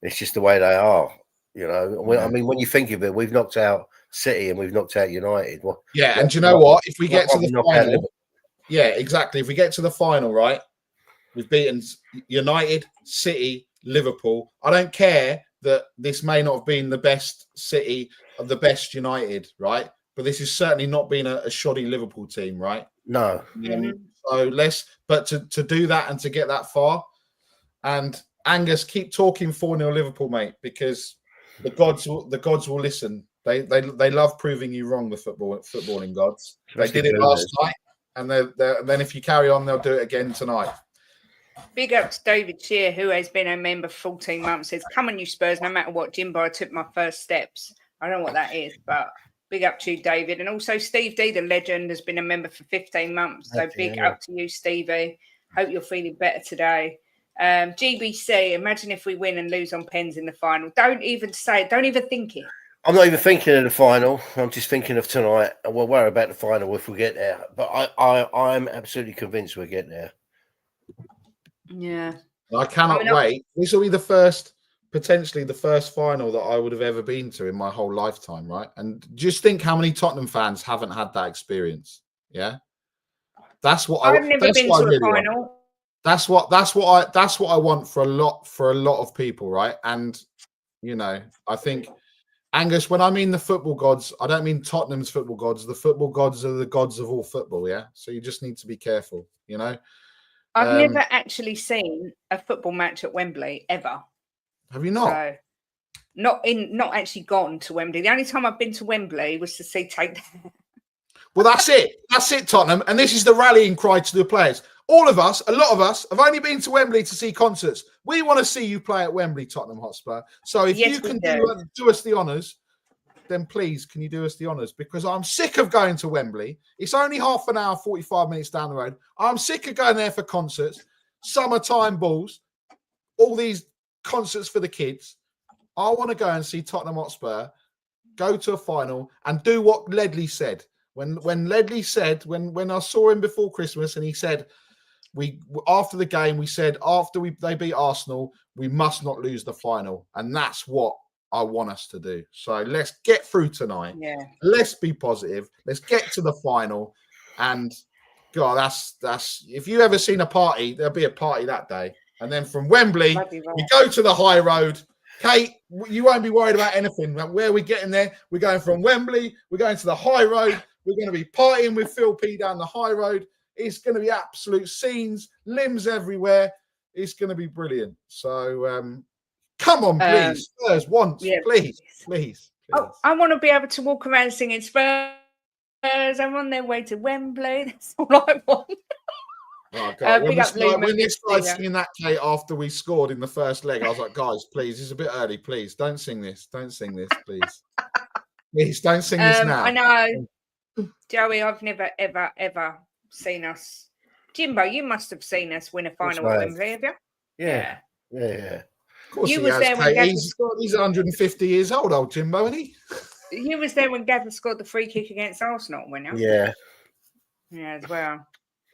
Speaker 3: It's just the way they are. I mean, when you think of it, we've knocked out City and we've knocked out United.
Speaker 4: And do you know what? If we get to the final. Yeah, exactly. If we get to the final, right, we've beaten United, City, Liverpool. I don't care that this may not have been the best City of the best United, right? But this has certainly not been a shoddy Liverpool team, right?
Speaker 3: No.
Speaker 4: But to do that and to get that far, and Angus, keep talking 4-0 Liverpool, mate, because the gods will listen. They love proving you wrong, the footballing gods. They did it last night. And then if you carry on, they'll do it again tonight.
Speaker 2: Big up to David Shear, who has been a member for 14 months, says, come on, you Spurs, no matter what. Jimbo, I took my first steps. I don't know what that is, but Big up to you, David. And also Steve D, the legend, has been a member for 15 months. So big up to you, Stevie. Hope you're feeling better today. GBC, imagine if we win and lose on pens in the final. Don't even say it. Don't even think it.
Speaker 3: I'm not even thinking of the final. I'm just thinking of tonight. We'll worry about the final if we get there. But I'm absolutely convinced we'll get there.
Speaker 2: Yeah.
Speaker 4: I cannot wait. This will be potentially the first final that I would have ever been to in my whole lifetime, right? And just think how many Tottenham fans haven't had that experience. Yeah. That's what
Speaker 2: I've never been to a final.
Speaker 4: That's what I want for a lot of people, right? And you know, I think, Angus, when I mean the football gods, I don't mean Tottenham's football gods. The football gods are the gods of all football, yeah? So you just need to be careful, you know?
Speaker 2: I've never actually seen a football match at Wembley, ever.
Speaker 4: Have you not?
Speaker 2: So, not actually gone to Wembley. The only time I've been to Wembley was to see Take.
Speaker 4: Well, that's it. That's it, Tottenham. And this is the rallying cry to the players. All of us, a lot of us, have only been to Wembley to see concerts. We want to see you play at Wembley, Tottenham Hotspur. So if you can do us the honours, then please, can you do us the honours? Because I'm sick of going to Wembley. It's only half an hour, 45 minutes down the road. I'm sick of going there for concerts, summertime balls, all these concerts for the kids. I want to go and see Tottenham Hotspur go to a final and do what Ledley said. When Ledley said, when I saw him before Christmas and he said, after the game, we said, they beat Arsenal, we must not lose the final. And that's what I want us to do. So let's get through tonight.
Speaker 2: Yeah.
Speaker 4: Let's be positive. Let's get to the final. And God, that's if you ever seen a party, there'll be a party that day. And then from Wembley, we go to the high road. Kate, you won't be worried about anything. Where are we getting there? We're going from Wembley. We're going to the high road. We're going to be partying with Phil P down the high road. It's going to be absolute scenes, limbs everywhere. It's going to be brilliant. So come on, please. Spurs once, please.
Speaker 2: Oh, I want to be able to walk around singing Spurs. I'm on their way to Wembley. That's all I want.
Speaker 4: Oh, God. When they started singing that, Kate, after we scored in the first leg, I was like, guys, please, it's a bit early. Please, don't sing this. Don't sing this, please. Please, don't sing this now.
Speaker 2: I know. Joey, I've never, ever, ever seen us. Jimbo, you must have seen us win a final at Wembley, have you?
Speaker 3: Yeah.
Speaker 4: Of course he was there when Gavin scored. He's 150 years old Jimbo, isn't he?
Speaker 2: You was there when Gavin scored the free kick against Arsenal, weren't you?
Speaker 3: Yeah.
Speaker 2: Yeah, as well.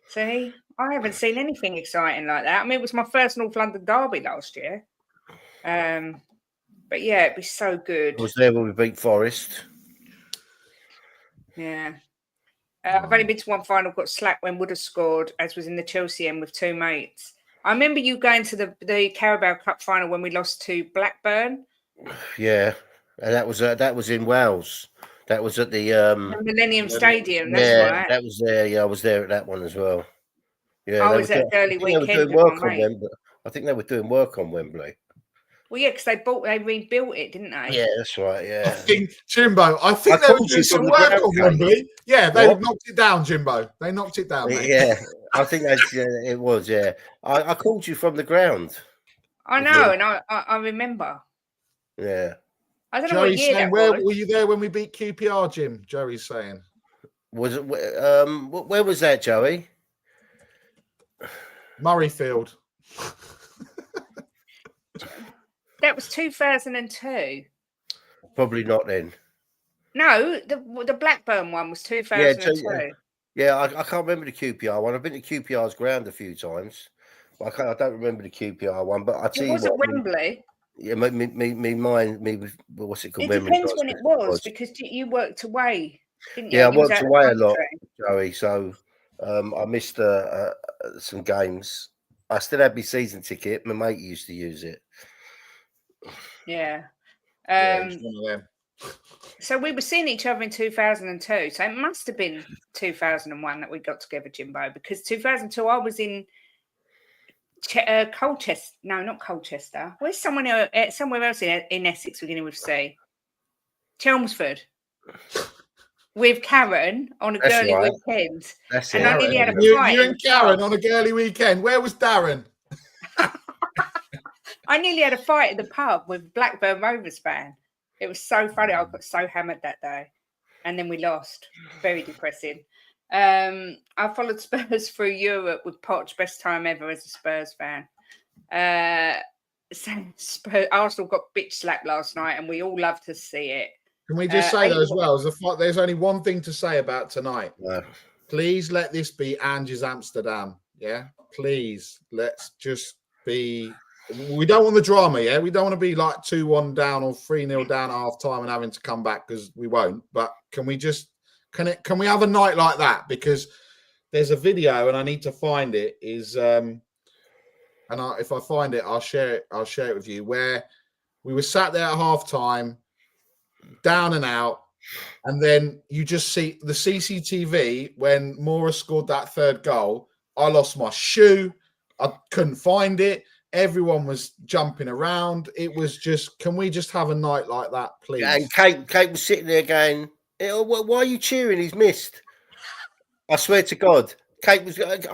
Speaker 2: See, I haven't seen anything exciting like that. I mean, it was my first North London derby last year. But yeah, it'd be so good.
Speaker 3: I was there when we beat Forest.
Speaker 2: Yeah. I've only been to one final, got slapped when Wood have scored, as was in the Chelsea end with two mates. I remember you going to the Carabao Cup final when we lost to Blackburn.
Speaker 3: Yeah, and that was in Wales. That was at the
Speaker 2: Millennium Stadium. That's right.
Speaker 3: That was there. Yeah, I was there at that one as well. Yeah,
Speaker 2: I was at early weekend.
Speaker 3: They were doing work on Wembley. I think they were doing work on Wembley.
Speaker 2: Well, yeah, because they rebuilt it, didn't they?
Speaker 3: Yeah, that's right. Yeah.
Speaker 4: I think they were doing some work on Wembley. Yeah, they knocked it down, Jimbo. They knocked it down, mate.
Speaker 3: Yeah, I think it was. Yeah, I called you from the ground.
Speaker 2: I know, and I remember.
Speaker 3: Yeah.
Speaker 2: I don't know what year that was.
Speaker 4: Were you there when we beat QPR, Jim? Joey's saying.
Speaker 3: Was it? Where was that, Joey?
Speaker 4: Murrayfield.
Speaker 2: That was 2002.
Speaker 3: Probably not then.
Speaker 2: No, the Blackburn one was 2002.
Speaker 3: Yeah, I can't remember the QPR one. I've been to QPR's ground a few times. I don't remember the QPR one, but I tell you what.
Speaker 2: Was it Wembley?
Speaker 3: Yeah, me mind, what's it called?
Speaker 2: It depends when it was, because you worked away, didn't you?
Speaker 3: Yeah, I worked away a lot, Joey. So I missed some games. I still had my season ticket. My mate used to use it.
Speaker 2: Yeah. So we were seeing each other in 2002. So it must have been 2001 that we got together, Jimbo, because 2002 I was in Colchester. No, not Colchester. Where's somewhere else in Essex beginning with C? Chelmsford. With Karen on a girly weekend.
Speaker 3: That's
Speaker 2: and
Speaker 3: it.
Speaker 2: I nearly had a fight.
Speaker 4: You and Karen on a girly weekend. Where was Darren?
Speaker 2: I nearly had a fight at the pub with Blackburn Rovers fan. It was so funny. I got so hammered that day. and then we lost. Very depressing. I followed Spurs through Europe with Poch, best time ever as a Spurs fan. Spurs, Arsenal got bitch slapped last night, and we all love to see it.
Speaker 4: Can we just say though as well, there's only one thing to say about tonight. Please let this be Angie's Amsterdam. Yeah, please. Let's just be. We don't want the drama. Yeah, we don't want to be like 2-1 down or 3-0 down at half time and having to come back, because we won't. But can we just can we have a night like that? Because there's a video and I need to find it. If I find it, I'll share it. I'll share it with you. Where we were sat there at half time, down and out, and then you just see the CCTV when Mora scored that third goal. I lost my shoe. I couldn't find it. Everyone was jumping around. It was just, can we just have a night like that, please?
Speaker 3: And Kate was sitting there going, why are you cheering? He's missed. I swear to God. I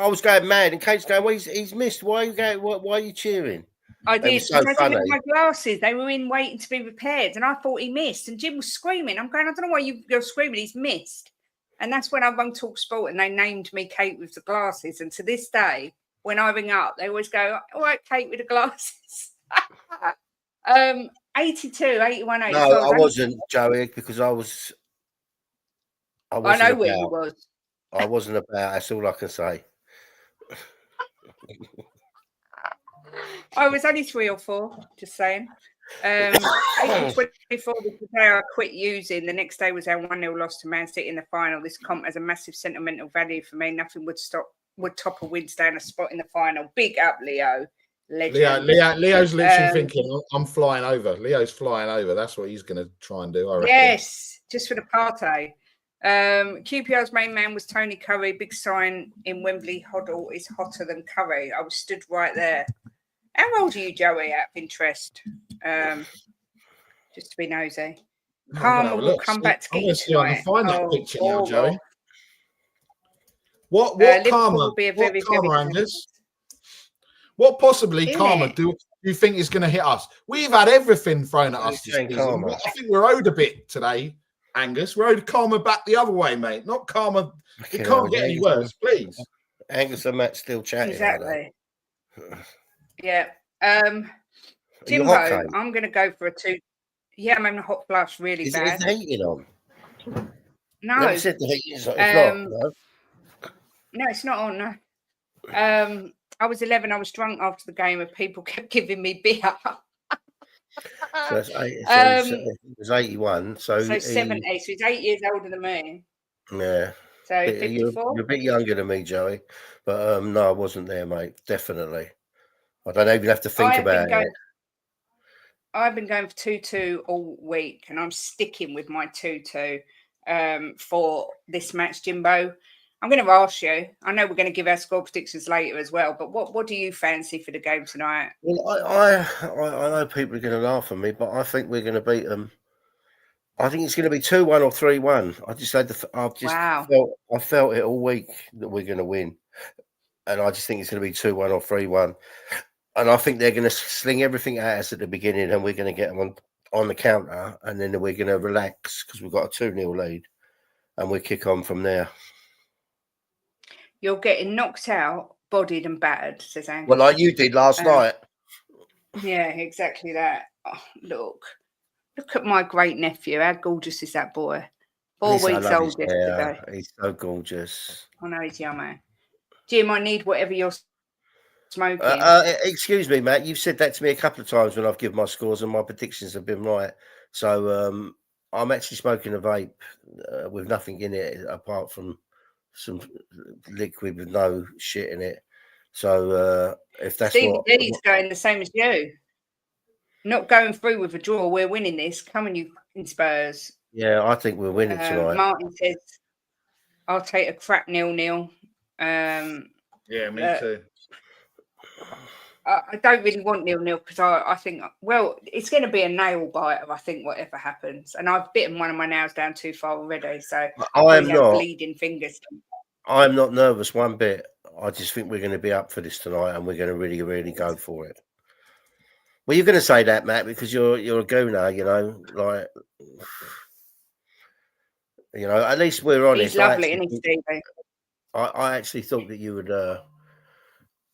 Speaker 3: was going mad, and Kate's going, well, he's missed. Why are you going? Why are you cheering?
Speaker 2: I did. So I didn't have my glasses. They were in waiting to be repaired, and I thought he missed. And Jim was screaming. I'm going, I don't know why you're screaming. He's missed. And that's when I rung Talk Sport, and they named me Kate with the glasses. And to this day, when I ring up, they always go, all right, Kate with the glasses. 82, 81, 82.
Speaker 3: No, I wasn't, Joey, because I
Speaker 2: know where you was.
Speaker 3: I wasn't about. That's all I can say.
Speaker 2: I was only 3 or 4, just saying. April 24 was the day I quit using. The next day was our 1-0 loss to Man City in the final. This comp has a massive sentimental value for me. Nothing would top a win staying a spot in the final. Big up, Leo. Legend.
Speaker 4: Leo's literally thinking, I'm flying over. Leo's flying over. That's what he's going to try and do, I reckon.
Speaker 2: Yes, just for the party. QPR's main man was Tony Curry. Big sign in Wembley, Hoddle is hotter than Curry. I was stood right there. How old are you, Joey, out of interest? Just to be nosy. Karma will come back to get you tonight.
Speaker 4: I can find that picture now, Joey. What karma? What karma, Angus? What possibly karma do you think is going to hit us? We've had everything thrown at us this season. I think we're owed a bit today, Angus. We're owed karma back the other way, mate. Not karma. It can't get any worse, please.
Speaker 3: Angus and Matt still chatting.
Speaker 2: Exactly. Yeah. Jimbo, I'm going to go for a 2. Yeah, I'm having a hot flush really bad.
Speaker 3: Is the heating on?
Speaker 2: No.
Speaker 3: You said the heating is on. It's not,
Speaker 2: no, it's not on. No. I was 11. I was drunk after the game, and people kept giving me beer.
Speaker 3: So it was 81. So
Speaker 2: 70. So he's 8 years older than me.
Speaker 3: Yeah.
Speaker 2: So 54.
Speaker 3: You're a bit younger than me, Joey. But no, I wasn't there, mate. Definitely. I don't even have to think about it.
Speaker 2: I've been going for 2-2 all week, and I'm sticking with my 2-2 for this match, Jimbo. I'm going to ask you. I know we're going to give our score predictions later as well, but what do you fancy for the game tonight?
Speaker 3: Well, I know people are going to laugh at me, but I think we're going to beat them. I think it's going to be 2-1 or 3-1. I felt it all week that we're going to win, and I just think it's going to be 2-1 or 3-1. And I think they're going to sling everything at us at the beginning, and we're going to get them on the counter, and then we're going to relax because we've got a 2-0 lead, and we kick on from there.
Speaker 2: You're getting knocked out, bodied and battered, says Angus.
Speaker 3: Well, like you did last night.
Speaker 2: Yeah, exactly that. Oh, look at my great nephew. How gorgeous is that boy? 4 weeks old yesterday.
Speaker 3: He's so gorgeous.
Speaker 2: I know he's young, man. Jim, I need whatever you're smoking.
Speaker 3: Excuse me, Matt. You've said that to me a couple of times when I've given my scores and my predictions have been right. So I'm actually smoking a vape with nothing in it apart from some liquid with no shit in it. So if that's
Speaker 2: CBD's going the same as you. Not going through with a draw. We're winning this. Come on, you in Spurs.
Speaker 3: Yeah, I think we're winning tonight.
Speaker 2: Martin says, I'll take a crap 0-0.
Speaker 4: Yeah, me too.
Speaker 2: I don't really want 0-0 because I think, well, it's going to be a nail biter, I think, whatever happens. And I've bitten one of my nails down too far already, so
Speaker 3: I am not
Speaker 2: bleeding fingers.
Speaker 3: I'm not nervous one bit. I just think we're going to be up for this tonight, and we're going to really, really go for it. Well, you're going to say that, Matt, because you're a gooner, you know. Like, You know, at least we're honest.
Speaker 2: He's lovely, isn't he, Stevie?
Speaker 3: I actually thought that you would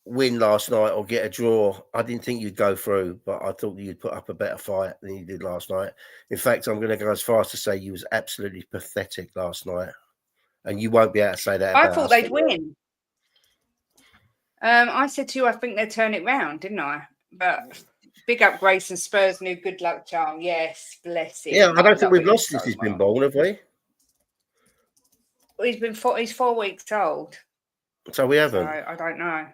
Speaker 3: win last night or get a draw. I didn't think you'd go through, but I thought you'd put up a better fight than you did last night. In fact, I'm going to go as far as to say you was absolutely pathetic last night, and you won't be able to say that.
Speaker 2: I thought they'd win. I said to you, I think they'd turn it round, didn't I? But big up Grayson, Spurs new good luck charm. Yes, bless him.
Speaker 3: Yeah, I don't think we've lost since he's been born, have we?
Speaker 2: Well, he's 4 weeks old.
Speaker 3: So we haven't.
Speaker 2: So I don't know.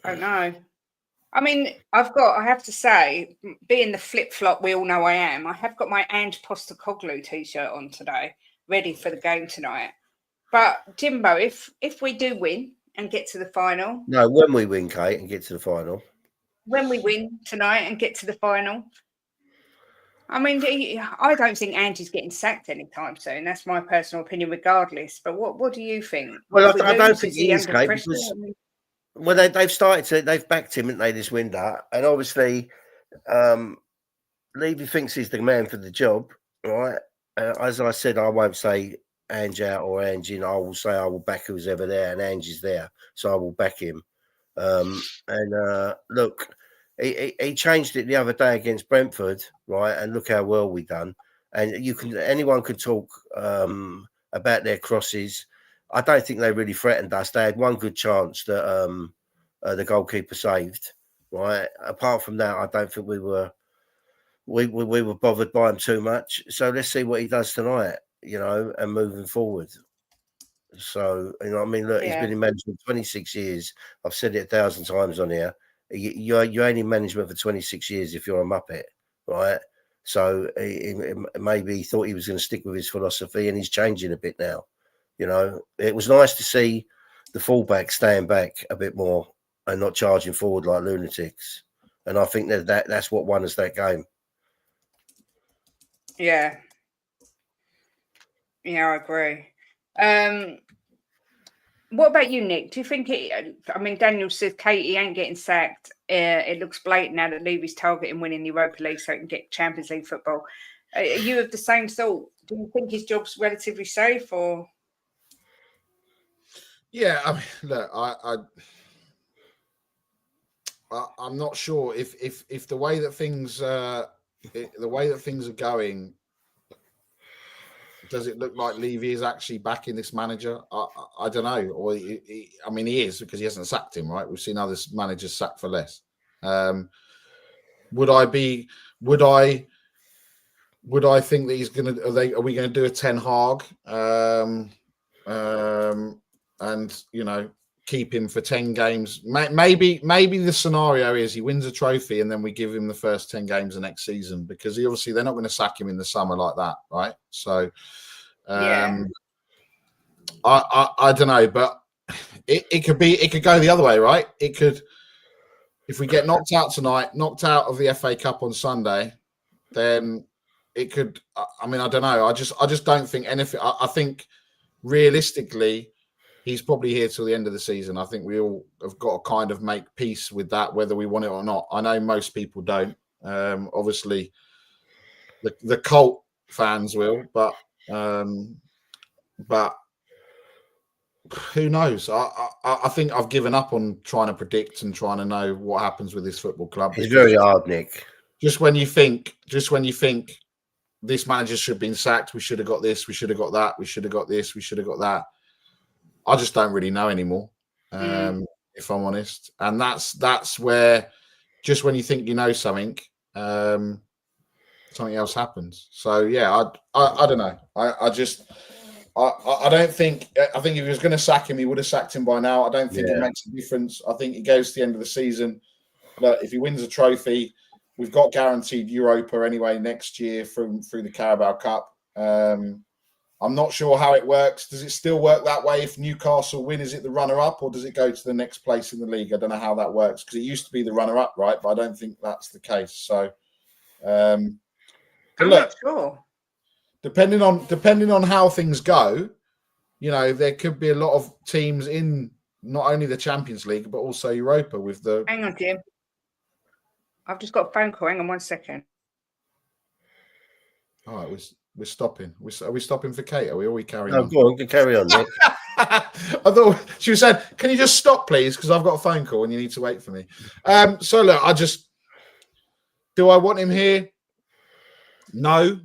Speaker 2: I mean, I have to say, being the flip-flop we all know I am, I have got my Ange Postecoglou t-shirt on today, ready for the game tonight. But, Jimbo, if we do win and get to the final...
Speaker 3: No, when we win, Kate, and get to the final.
Speaker 2: When we win tonight and get to the final. I mean, I don't think Ange's getting sacked anytime soon. That's my personal opinion regardless. But what do you think?
Speaker 3: Well, I don't think he is, Kate, because... Well, they've backed him, haven't they, this window? And obviously, Levy thinks he's the man for the job, right? As I said, I won't say Ange out or Ange in. I will say I will back who's ever there, and Ange is there, so I will back him. Look, he changed it the other day against Brentford, right? And look how well we done. And anyone can talk about their crosses. I don't think they really threatened us. They had one good chance that the goalkeeper saved, right? Apart from that, I don't think we were bothered by him too much. So let's see what he does tonight, you know, and moving forward. So, you know what I mean? Look, He's been in management 26 years. I've said it 1,000 times on here. You're only in management for 26 years if you're a Muppet, right? So maybe he thought he was going to stick with his philosophy, and he's changing a bit now. You know, it was nice to see the fullback staying back a bit more and not charging forward like lunatics. And I think that's what won us that game.
Speaker 2: Yeah. Yeah, I agree. What about you, Nick? Do you think Daniel says Katie ain't getting sacked. It looks blatant now that Levy's targeting winning the Europa League so he can get Champions League football. Are you of the same thought? Do you think his job's relatively safe or...
Speaker 4: Yeah, I mean, look, I'm not sure if the way that things are going, does it look like Levy is actually backing this manager? I don't know. Or he is, because he hasn't sacked him, right? We've seen other managers sacked for less. Would I think that he's going to? Are we going to do a Ten Hag? And keep him for 10 games. Maybe the scenario is he wins a trophy and then we give him the first 10 games of next season, because they're not going to sack him in the summer like that, right? So I don't know, but it could go the other way, right? It could, if we get knocked out tonight, knocked out of the FA Cup on Sunday, then it could. I mean, I don't know. I just don't think anything. I think realistically, he's probably here till the end of the season. I think we all have got to kind of make peace with that, whether we want it or not. I know most people don't. Obviously, the cult fans will, but who knows? I think I've given up on trying to predict and trying to know what happens with this football club.
Speaker 3: It's very hard, Nick.
Speaker 4: Just when you think this manager should have been sacked, we should have got this, we should have got that, we should have got this, we should have got that. I just don't really know anymore, if I'm honest. And that's where, just when you think you know something, something else happens. So yeah, I don't know. I don't think. I think if he was going to sack him, he would have sacked him by now. I don't think it makes a difference. I think it goes to the end of the season. Look, if he wins a trophy, we've got guaranteed Europa anyway next year through the Carabao Cup. I'm not sure how it works. Does it still work that way? If Newcastle win, is it the runner-up, or does it go to the next place in the league? I don't know how that works, because it used to be the runner-up, right? But I don't think that's the case. So,
Speaker 2: I'm not sure.
Speaker 4: Depending on how things go, there could be a lot of teams in not only the Champions League but also Europa with the.
Speaker 2: Hang on, Jim. I've just got a phone call. Hang on 1 second.
Speaker 4: Oh, it was We're stopping. Are we stopping for Kate? Are we carrying
Speaker 3: No,
Speaker 4: on?
Speaker 3: go on, carry on, Nick.
Speaker 4: I thought she said, "Can you just stop, please? Because I've got a phone call and you need to wait for me." So look, do I want him here? No.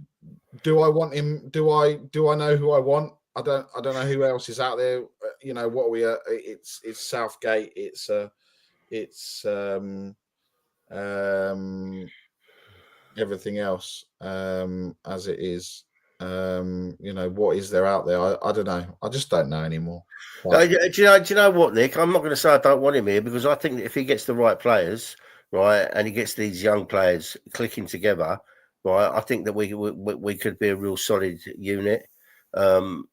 Speaker 4: Do I want him? Do I know who I want? I don't know who else is out there. You know what we are. It's Southgate. It's everything else as it is. You know, what is there out there? I don't know. I just don't know anymore.
Speaker 3: Do you know what, Nick? I'm not going to say I don't want him here, because I think that if he gets the right players, right, and he gets these young players clicking together, right, I think that we could be a real solid unit.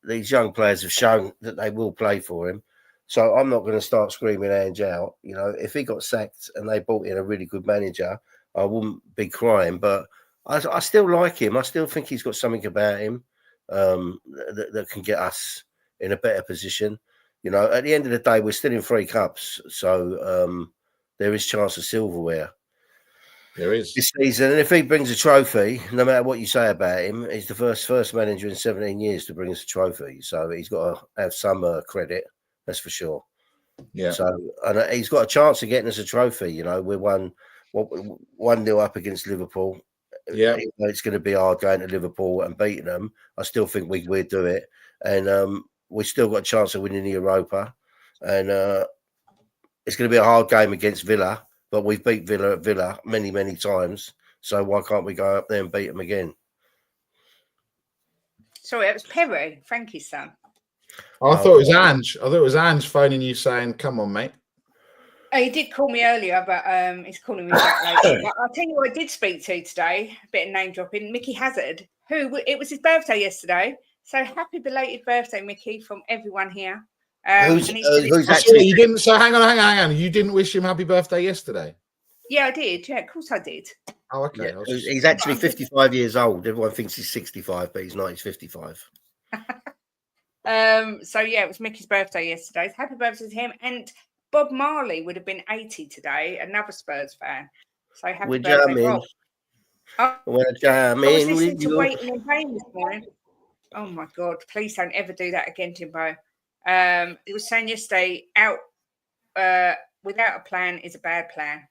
Speaker 3: These young players have shown that they will play for him. So I'm not going to start screaming Ange out. You know, if he got sacked and they brought in a really good manager, I wouldn't be crying. But I still like him. I still think he's got something about him that can get us in a better position. You know, at the end of the day, we're still in 3 cups. So there is chance of silverware.
Speaker 4: There is
Speaker 3: This season, and if he brings a trophy, no matter what you say about him, he's the first manager in 17 years to bring us a trophy. So he's got to have some credit, that's for sure.
Speaker 4: Yeah.
Speaker 3: So and he's got a chance of getting us a trophy. You know, we're 1-0 up against Liverpool.
Speaker 4: Yeah,
Speaker 3: it's going to be hard going to Liverpool and beating them. I still think we'd do it, and we still got a chance of winning the Europa. And it's going to be a hard game against Villa. But we've beat Villa at Villa many times. So why can't we go up there and beat them again?
Speaker 2: Sorry, it was Perry, Frankie's son.
Speaker 4: I thought it was Ange. I thought it was Ange phoning you saying, "Come on, mate."
Speaker 2: Oh, he did call me earlier, but he's calling me back later. But I'll tell you what I did speak to today, a bit of name dropping, Mickey Hazard, it was his birthday yesterday. So happy belated birthday, Mickey, from everyone here.
Speaker 3: Who's actually?
Speaker 4: You didn't. So hang on. You didn't wish him happy birthday yesterday?
Speaker 2: Yeah, I did. Yeah, of course I did.
Speaker 4: Oh, okay.
Speaker 3: Yeah, he's actually 55 years old. Everyone thinks he's 65, but he's not. He's 55.
Speaker 2: So yeah, it was Mickey's birthday yesterday. So happy birthday to him. And Bob Marley would have been 80 today, another Spurs fan. So happy birthday, Bob. I was listening to Waiting in Vain this morning. Oh my God, please don't ever do that again, Jimbo. It was saying yesterday, without a plan is a bad plan.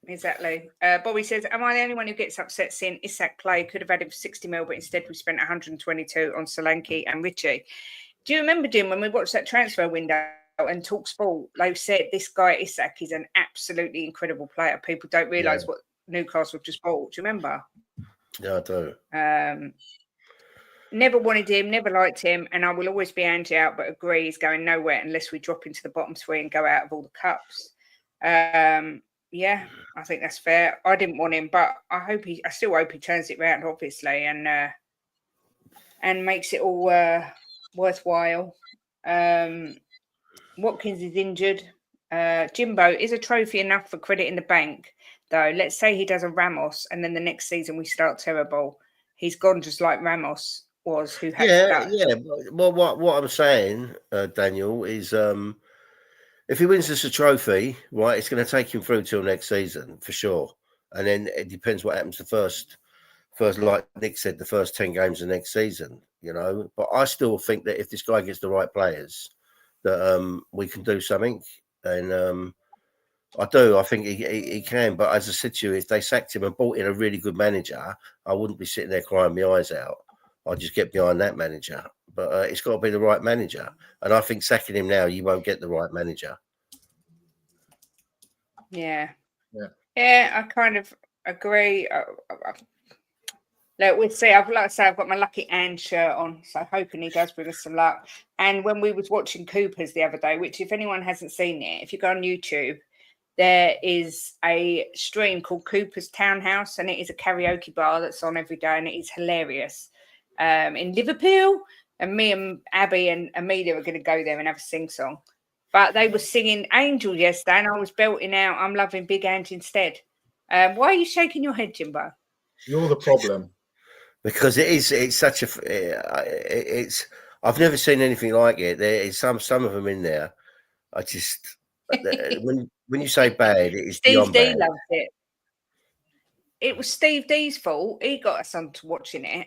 Speaker 2: Exactly. Bobby says, am I the only one who gets upset seeing Isak play? Could have had him for 60 mil, but instead we spent 122 on Solanke and Richie. Do you remember, Jim, when we watched that transfer window and Talk Sport, they said this guy Isak is an absolutely incredible player. People don't realise what Newcastle just bought. Do you remember?
Speaker 3: Yeah, I do.
Speaker 2: Never wanted him, never liked him, and I will always be Ange out, but agree he's going nowhere unless we drop into the bottom 3 and go out of all the cups. Yeah, I think that's fair. I didn't want him, but I still hope he turns it around, obviously, and makes it all worthwhile. Watkins is injured. Jimbo, is a trophy enough for credit in the bank, though? Let's say he does a Ramos, and then the next season we start terrible. He's gone just like Ramos was, who had to go.
Speaker 3: Yeah. Well, what I'm saying, Daniel, is if he wins us a trophy, right, it's going to take him through till next season for sure. And then it depends what happens the first, like Nick said, the first 10 games of next season, you know. But I still think that if this guy gets the right players, that we can do something. And I do. I think he can. But as I said to you, if they sacked him and brought in a really good manager, I wouldn't be sitting there crying my eyes out. I'd just get behind that manager. But it's got to be the right manager. And I think sacking him now, you won't get the right manager.
Speaker 2: Yeah, I kind of agree. Look, we'll see. Like I say, I've got my Lucky Ange shirt on, so hoping he does bring us some luck. And when we was watching Cooper's the other day, which if anyone hasn't seen it, if you go on YouTube, there is a stream called Cooper's Townhouse, and it is a karaoke bar that's on every day, and it is hilarious. In Liverpool, and me and Abby and Amelia are going to go there and have a sing-song. But they were singing Angel yesterday, and I was belting out I'm Loving Big Ange instead. Why are you shaking your head, Jimbo?
Speaker 4: You're the problem.
Speaker 3: Because it's such I've never seen anything like it. There is some of them in there. I just when you say bad, it is
Speaker 2: Steve D
Speaker 3: bad.
Speaker 2: loved it. It was Steve D's fault. He got us onto watching it.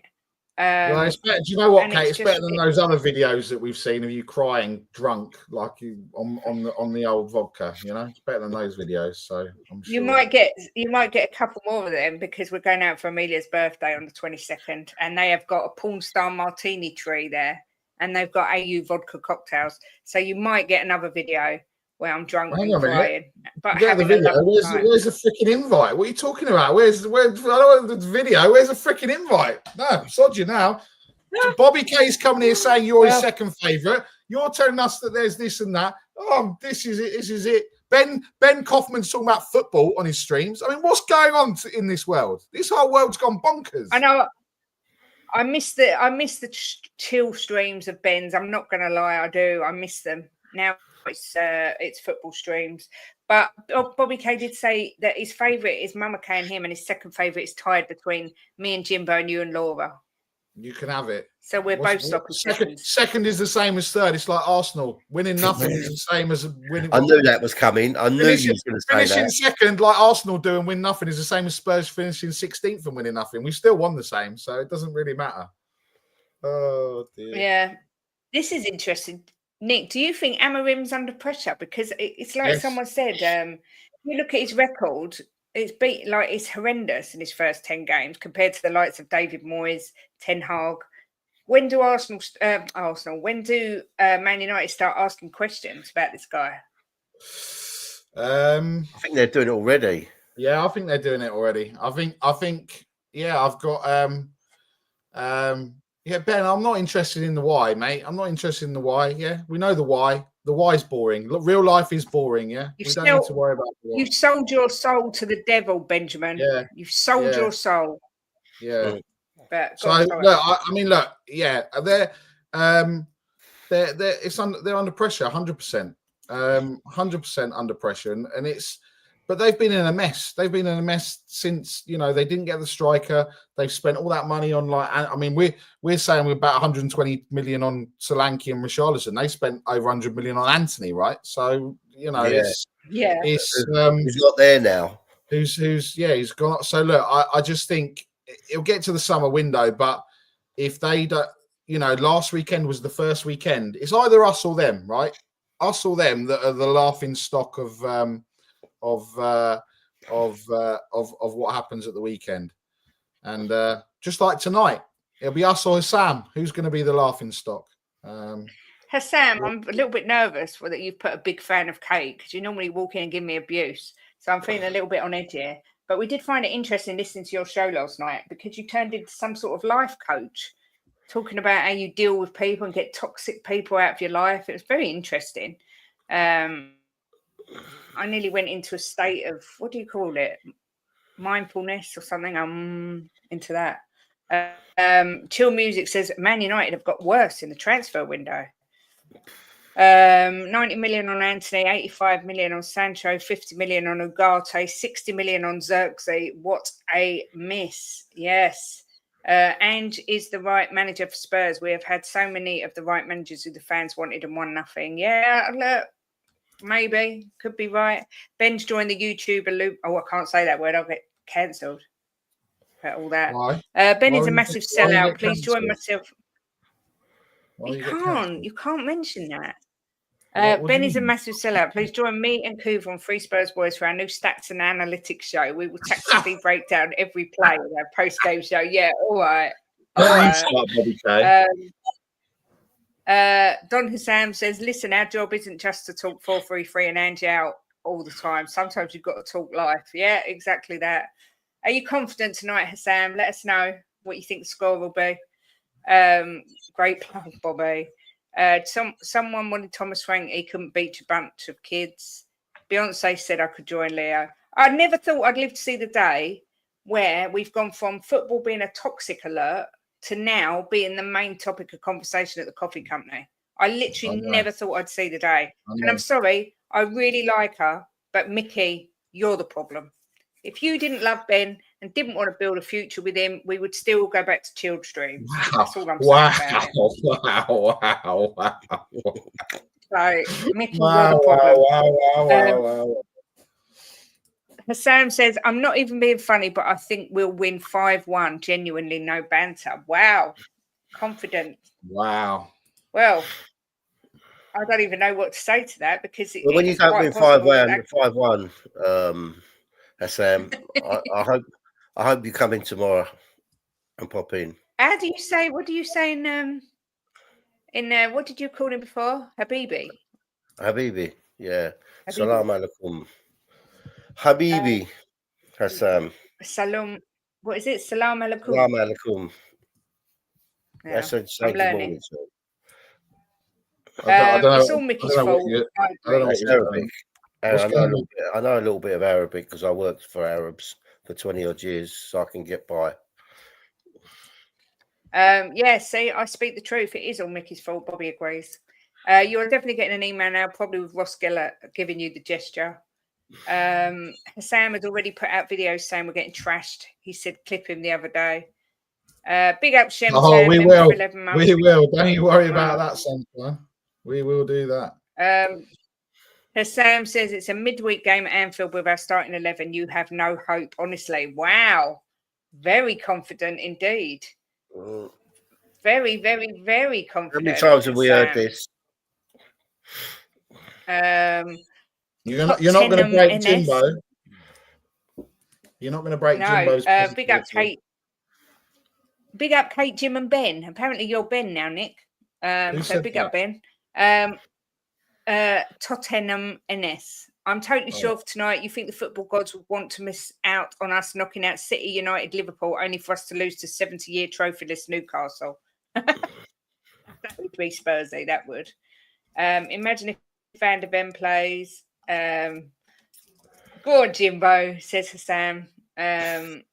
Speaker 4: Well, it's better. Do you know what,
Speaker 2: and
Speaker 4: Kate?
Speaker 2: it's
Speaker 4: It's better than those other videos that we've seen of you crying drunk, like you on the old vodka. You know, it's better than those videos. So I'm sure
Speaker 2: You might get a couple more of them because we're going out for Amelia's birthday on the 22nd, and they have got a porn star martini tree there, and they've got AU vodka cocktails. So you might get another video where I'm drunk
Speaker 4: Hang
Speaker 2: and
Speaker 4: on a minute.
Speaker 2: crying, but
Speaker 4: Get the
Speaker 2: having a
Speaker 4: video.
Speaker 2: lovely time.
Speaker 4: Where's the freaking invite? What are you talking about? I don't want the video. Where's the freaking invite? No, sod you now. Bobby K's coming here saying you're his second favourite. You're telling us that there's this and that. Oh, this is it. This is it. Ben Kaufman's talking about football on his streams. I mean, what's going on in this world? This whole world's gone bonkers.
Speaker 2: I know. I miss the chill streams of Ben's. I'm not going to lie, I do. I miss them. Now it's football streams. But Bobby K did say that his favourite is Mama K and him, and his second favourite is tied between me and Jimbo and you and Laura.
Speaker 4: You can have it.
Speaker 2: So we're both soccer
Speaker 4: second is the same as third. It's like Arsenal. Winning nothing is the same as winning.
Speaker 3: I knew that was coming. I knew you were going to say that.
Speaker 4: Finishing second, like Arsenal do, and win nothing is the same as Spurs finishing 16th and winning nothing. We still won the same, so it doesn't really matter. Oh, dear.
Speaker 2: Yeah. This is interesting. Nick, do you think Amarim's under pressure? Because it's like someone said, if you look at his record, it's horrendous in his first 10 games compared to the likes of David Moyes, Ten Hag. When do when do Man United start asking questions about this guy?
Speaker 3: I think they're doing it already.
Speaker 4: Yeah, I think they're doing it already. I think. Yeah, I've got. Yeah, Ben, I'm not interested in the why, mate. I'm not interested in the why. Yeah, we know the why. The why's boring. Look, real life is boring. Yeah, we don't need to worry about the why.
Speaker 2: You've sold your soul to the devil, Benjamin.
Speaker 4: Yeah,
Speaker 2: you've sold your soul.
Speaker 4: Yeah.
Speaker 2: But
Speaker 4: so look, I mean, look, yeah, they're under pressure, 100%, 100% under pressure, and it's. But they've been in a mess. They've been in a mess since, they didn't get the striker. They've spent all that money on, we're saying we're about 120 million on Solanke and Richarlison. They spent over 100 million on Anthony, right? So,
Speaker 3: he's not there now.
Speaker 4: He's gone. So look, I just think it'll get to the summer window, but if they don't, last weekend was the first weekend. It's either us or them, right? Us or them that are the laughing stock of what happens at the weekend. And just like tonight, it'll be us or Sam. Who's going to be the laughing stock?
Speaker 2: Hassam, I'm a little bit nervous that you've put a big fan of Kate, because you normally walk in and give me abuse. So I'm feeling a little bit on edge here. But we did find it interesting listening to your show last night, because you turned into some sort of life coach, talking about how you deal with people and get toxic people out of your life. It was very interesting. I nearly went into a state of, what do you call it? Mindfulness or something. I'm into that. Chill Music says Man United have got worse in the transfer window. 90 million on Anthony, 85 million on Sancho, 50 million on Ugarte, 60 million on Xerxes. What a miss. Yes. And is the right manager for Spurs. We have had so many of the right managers who the fans wanted and won nothing. Yeah, look. Maybe, could be right. Ben's joined the YouTuber loop. Oh, I can't say that word. I'll get cancelled. All that.
Speaker 4: Why?
Speaker 2: Ben is a massive sellout. Please join myself.
Speaker 4: You
Speaker 2: can't mention that. Ben is a massive sellout. Please join me and Coover on Free Spurs Boys for our new stats and analytics show. We will tactically break down every play in our post-game show. Yeah, all right. Don Hassam says, listen, our job isn't just to talk 4-3-3 and Angie out all the time. Sometimes you've got to talk life. Yeah, exactly that. Are you confident tonight, Hassam? Let us know what you think the score will be. Great plan, Bobby. Someone wanted Thomas Frank. He couldn't beat a bunch of kids. Beyonce said I could join Leo. I never thought I'd live to see the day where we've gone from football being a toxic alert to now being the main topic of conversation at the coffee company. I literally never thought I'd see the day. And I'm sorry, I really like her, but Mickey, you're the problem. If you didn't love Ben and didn't want to build a future with him, we would still go back to chilled streams. Wow. That's all I'm saying about it. So, Mickey, you're the problem. Sam says, I'm not even being funny, but I think we'll win 5-1. Genuinely, no banter. Wow. Confident.
Speaker 4: Wow.
Speaker 2: Well, I don't even know what to say to that because
Speaker 3: Well, when you
Speaker 2: it's
Speaker 3: don't
Speaker 2: quite
Speaker 3: win
Speaker 2: possible
Speaker 3: 5-1, Sam, I hope you come in tomorrow and pop in.
Speaker 2: How do you say, what do you say in what did you call him before? Habibi.
Speaker 3: Habibi, yeah.
Speaker 2: Habibi.
Speaker 3: Salam alaikum. Habibi, Hassan.
Speaker 2: Salam. What is it? Salam alaikum.
Speaker 3: Salam alaikum.
Speaker 2: Yeah,
Speaker 3: That's a
Speaker 2: I'm
Speaker 3: good
Speaker 2: learning.
Speaker 3: morning, sir.
Speaker 4: I don't
Speaker 2: It's
Speaker 4: know,
Speaker 2: all Mickey's
Speaker 4: I don't know
Speaker 2: fault.
Speaker 4: what you-
Speaker 2: I
Speaker 4: I don't know
Speaker 2: agree.
Speaker 3: That's
Speaker 4: what you're
Speaker 3: Arabic.
Speaker 4: What's
Speaker 3: I
Speaker 4: going on?
Speaker 3: know a little bit of Arabic because I worked for Arabs for 20 odd years, so I can get by.
Speaker 2: Yeah, see, I speak the truth. It is all Mickey's fault. Bobby agrees. You're definitely getting an email now, probably with Ross Geller giving you the gesture. Sam has already put out videos saying we're getting trashed. He said clip him the other day. Big up Shem
Speaker 4: Oh,
Speaker 2: Sam,
Speaker 4: we
Speaker 2: member
Speaker 4: will.
Speaker 2: for 11 months.
Speaker 4: We will. Don't you worry about that, Sunshine. We will do that.
Speaker 2: Sam says it's a midweek game at Anfield with our starting 11. You have no hope, honestly. Wow. Very confident indeed. Very, very, very confident.
Speaker 3: How many times have we heard this?
Speaker 4: You're not going to break Jimbo. You're not going to break Jimbo's.
Speaker 2: Big up Kate. Big up Kate, Jim, and Ben. Apparently, you're Ben now, Nick. So big up Ben. Tottenham NS. I'm totally sure for tonight you think the football gods would want to miss out on us knocking out City, United, Liverpool, only for us to lose to 70-year trophyless Newcastle. That would be Spursy, that would. Imagine if Van der Ven plays. Go on, Jimbo, says Hassan. Jim,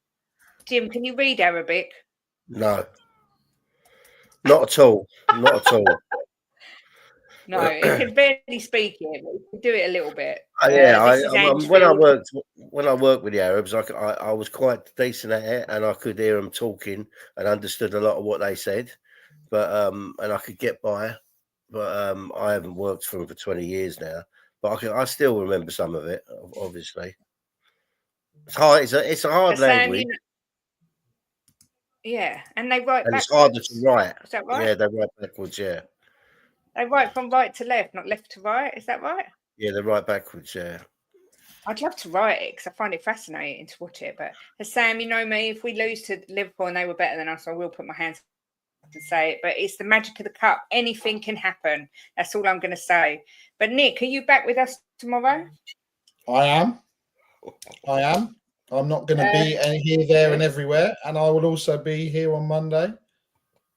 Speaker 2: can you read Arabic?
Speaker 3: No. Not at all. Not at all.
Speaker 2: No, he can barely speak it, but he can do it a little bit.
Speaker 3: When I worked with the Arabs, I was quite decent at it, and I could hear them talking and understood a lot of what they said, but and I could get by. But I haven't worked for them for 20 years now, but I still remember some of it. Obviously, it's hard. It's a hard language.
Speaker 2: Yeah, and they write.
Speaker 3: And
Speaker 2: backwards.
Speaker 3: it's harder to write.
Speaker 2: Is that right?
Speaker 3: Yeah, they write backwards. Yeah.
Speaker 2: They write from right to left, not left to right. Is that right?
Speaker 3: Yeah, they write backwards. Yeah.
Speaker 2: I'd love to write it because I find it fascinating to watch it. But Sam, you know me, if we lose to Liverpool and they were better than us, I will put my hands up and say it. But it's the magic of the cup. Anything can happen. That's all I'm going to say. But Nick, are you back with us tomorrow?
Speaker 4: I am. I'm not going to be here, there, and everywhere, and I will also be here on Monday,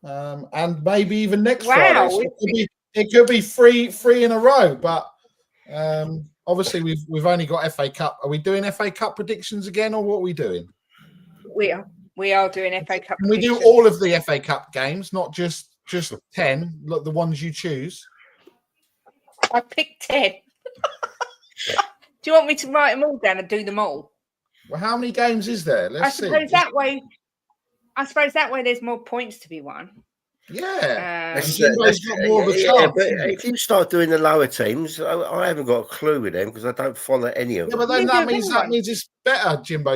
Speaker 4: and maybe even next Friday. So it could be three in a row, but obviously we've only got FA Cup. Are we doing FA Cup predictions again, or what are we doing?
Speaker 2: We are doing FA Cup.
Speaker 4: Can we do all of the FA Cup games, not just 10? Look, the ones you choose.
Speaker 2: I picked 10. Do you want me to write them all down and do them all?
Speaker 4: Well, how many games is there?
Speaker 2: I suppose that way there's more points to be won.
Speaker 4: Yeah.
Speaker 3: That's more of a chance. But if you start doing the lower teams, I haven't got a clue with them because I don't follow any of them.
Speaker 4: Yeah, but then that means it's better, Jimbo.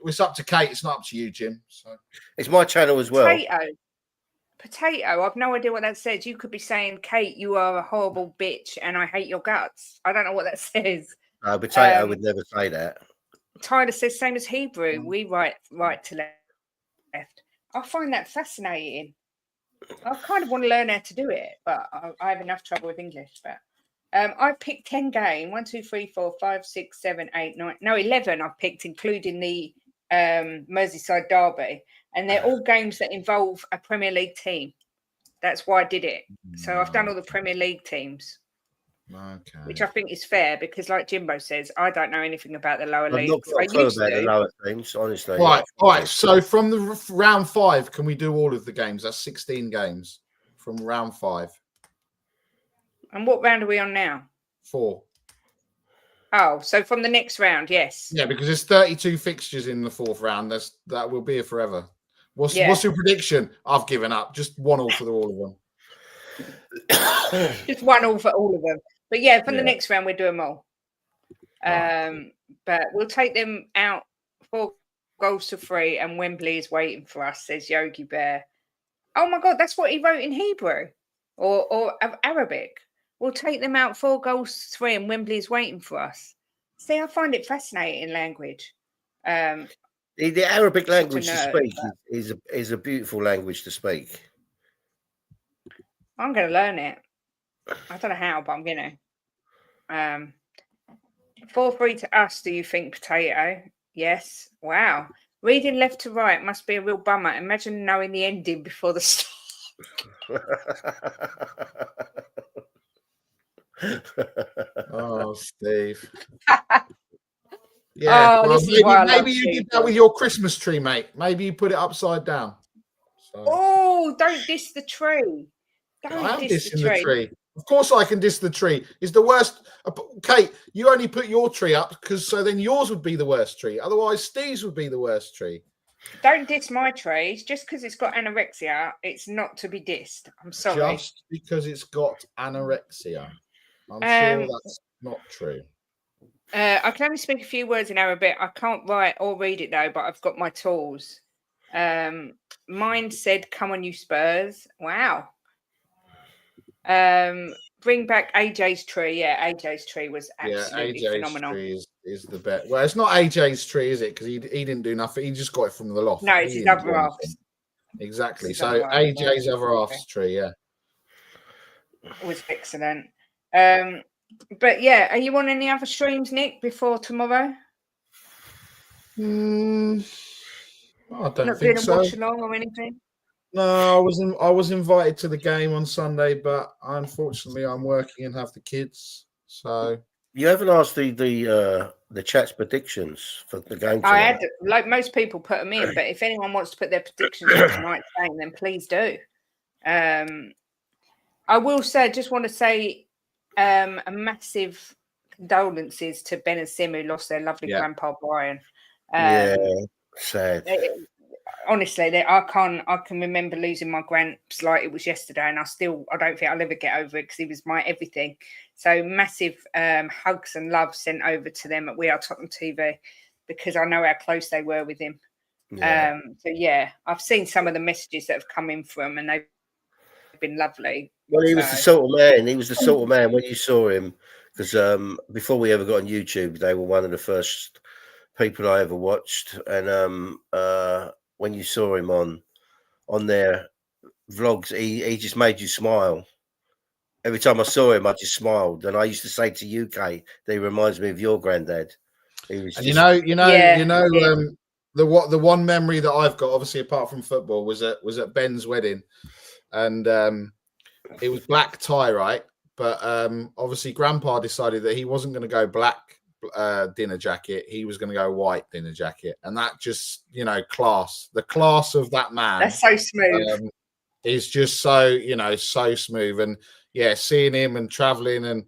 Speaker 4: It's up to Kate. It's not up to you, Jim. So
Speaker 3: it's my channel as well.
Speaker 2: Potato. I've no idea what that says. You could be saying, Kate, you are a horrible bitch and I hate your guts. I don't know what that says.
Speaker 3: No, Potato would never say that. Tyler
Speaker 2: says same as Hebrew. We write right to left. I find that fascinating. I kind of want to learn how to do it, but I have enough trouble with English. But I picked 10 games. 1, 2, 3, 4, 5, 6, 7, 8, 9. No, 11 I've picked, including the Merseyside derby. And they're all games that involve a Premier League team. That's why I did it. So I've done all the Premier League teams.
Speaker 4: Okay.
Speaker 2: Which I think is fair because, like Jimbo says, I don't know anything about the lower leagues.
Speaker 3: I used to. The lower teams, honestly.
Speaker 4: Right. So from the round 5, can we do all of the games? That's 16 games from round 5.
Speaker 2: And what round are we on now?
Speaker 4: 4.
Speaker 2: Oh, so from the next round, yes.
Speaker 4: Yeah, because there's 32 fixtures in the 4th round. That will be here forever. What's your prediction? I've given up. Just 1-1 for all of them.
Speaker 2: Just 1-1 for all of them. But yeah, from the next round, we'll do them all. But we'll take them out 4-3, and Wembley is waiting for us, says Yogi Bear. Oh my God, that's what he wrote in Hebrew or Arabic. We'll take them out 4-3, and Wembley is waiting for us. See, I find it fascinating language.
Speaker 3: The Arabic language to
Speaker 2: nerd,
Speaker 3: speak is a beautiful language to speak.
Speaker 2: I'm going to learn it. I don't know how, but I'm going to. 4-3 to us, do you think, Potato? Yes. Wow. Reading left to right must be a real bummer. Imagine knowing the ending before the start.
Speaker 4: Oh, Steve. Yeah.
Speaker 2: Oh,
Speaker 4: Well,
Speaker 2: this is why I love
Speaker 4: maybe you
Speaker 2: Steve,
Speaker 4: did that with your Christmas tree, mate. Maybe you put it upside down. So.
Speaker 2: Oh, don't diss the tree.
Speaker 4: I
Speaker 2: Don't
Speaker 4: am
Speaker 2: diss
Speaker 4: dissing the tree. Of course I can diss the tree. It's the worst. Kate, you only put your tree up because so then yours would be the worst tree. Otherwise, Steve's would be the worst tree.
Speaker 2: Don't diss my trees. Just because it's got anorexia, it's not to be dissed. I'm sorry.
Speaker 4: Just because it's got anorexia. I'm sure that's not true.
Speaker 2: I can only speak a few words in Arabic. I can't write or read it though, but I've got my tools. Mine said, "Come on, you Spurs!" Wow. Bring back AJ's tree. Yeah, AJ's tree was absolutely phenomenal.
Speaker 4: Tree is the best. Well, it's not AJ's tree, is it? Because he didn't do nothing. He just got it from the loft.
Speaker 2: No, it's his other half.
Speaker 4: Exactly. So AJ's other half's tree, yeah,
Speaker 2: was excellent. But yeah, are you on any other streams, Nick, before tomorrow?
Speaker 4: I don't
Speaker 2: Not
Speaker 4: think
Speaker 2: doing
Speaker 4: so.
Speaker 2: a watch along or anything?
Speaker 4: No, I was invited to the game on Sunday, but unfortunately I'm working and have the kids. So
Speaker 3: you haven't asked the chat's predictions for the game tonight.
Speaker 2: I had, like most people, put them in, but if anyone wants to put their predictions for tonight's game, then please do. I will say, I just want to say a massive condolences to Ben and Sim, who lost their lovely grandpa Brian.
Speaker 3: Sad.
Speaker 2: Honestly, I can remember losing my gramps like it was yesterday, and I don't think I'll ever get over it because he was my everything. So massive hugs and love sent over to them at We Are Tottenham TV because I know how close they were with him. So yeah, I've seen some of the messages that have come in from, and they've been lovely.
Speaker 3: Well, he was the sort of man. He was the sort of man when you saw him, because before we ever got on YouTube, they were one of the first people I ever watched, and when you saw him on their vlogs, he just made you smile. Every time I saw him, I just smiled, and I used to say to you, Kate, that he reminds me of your granddad. He was,
Speaker 4: and the one memory that I've got, obviously apart from football, was at Ben's wedding, and it was black tie, right? But obviously, Grandpa decided that he wasn't going to go black dinner jacket. He was going to go white dinner jacket, and that just, the class of that man.
Speaker 2: That's so smooth.
Speaker 4: Is just so so smooth, and yeah, seeing him and traveling, and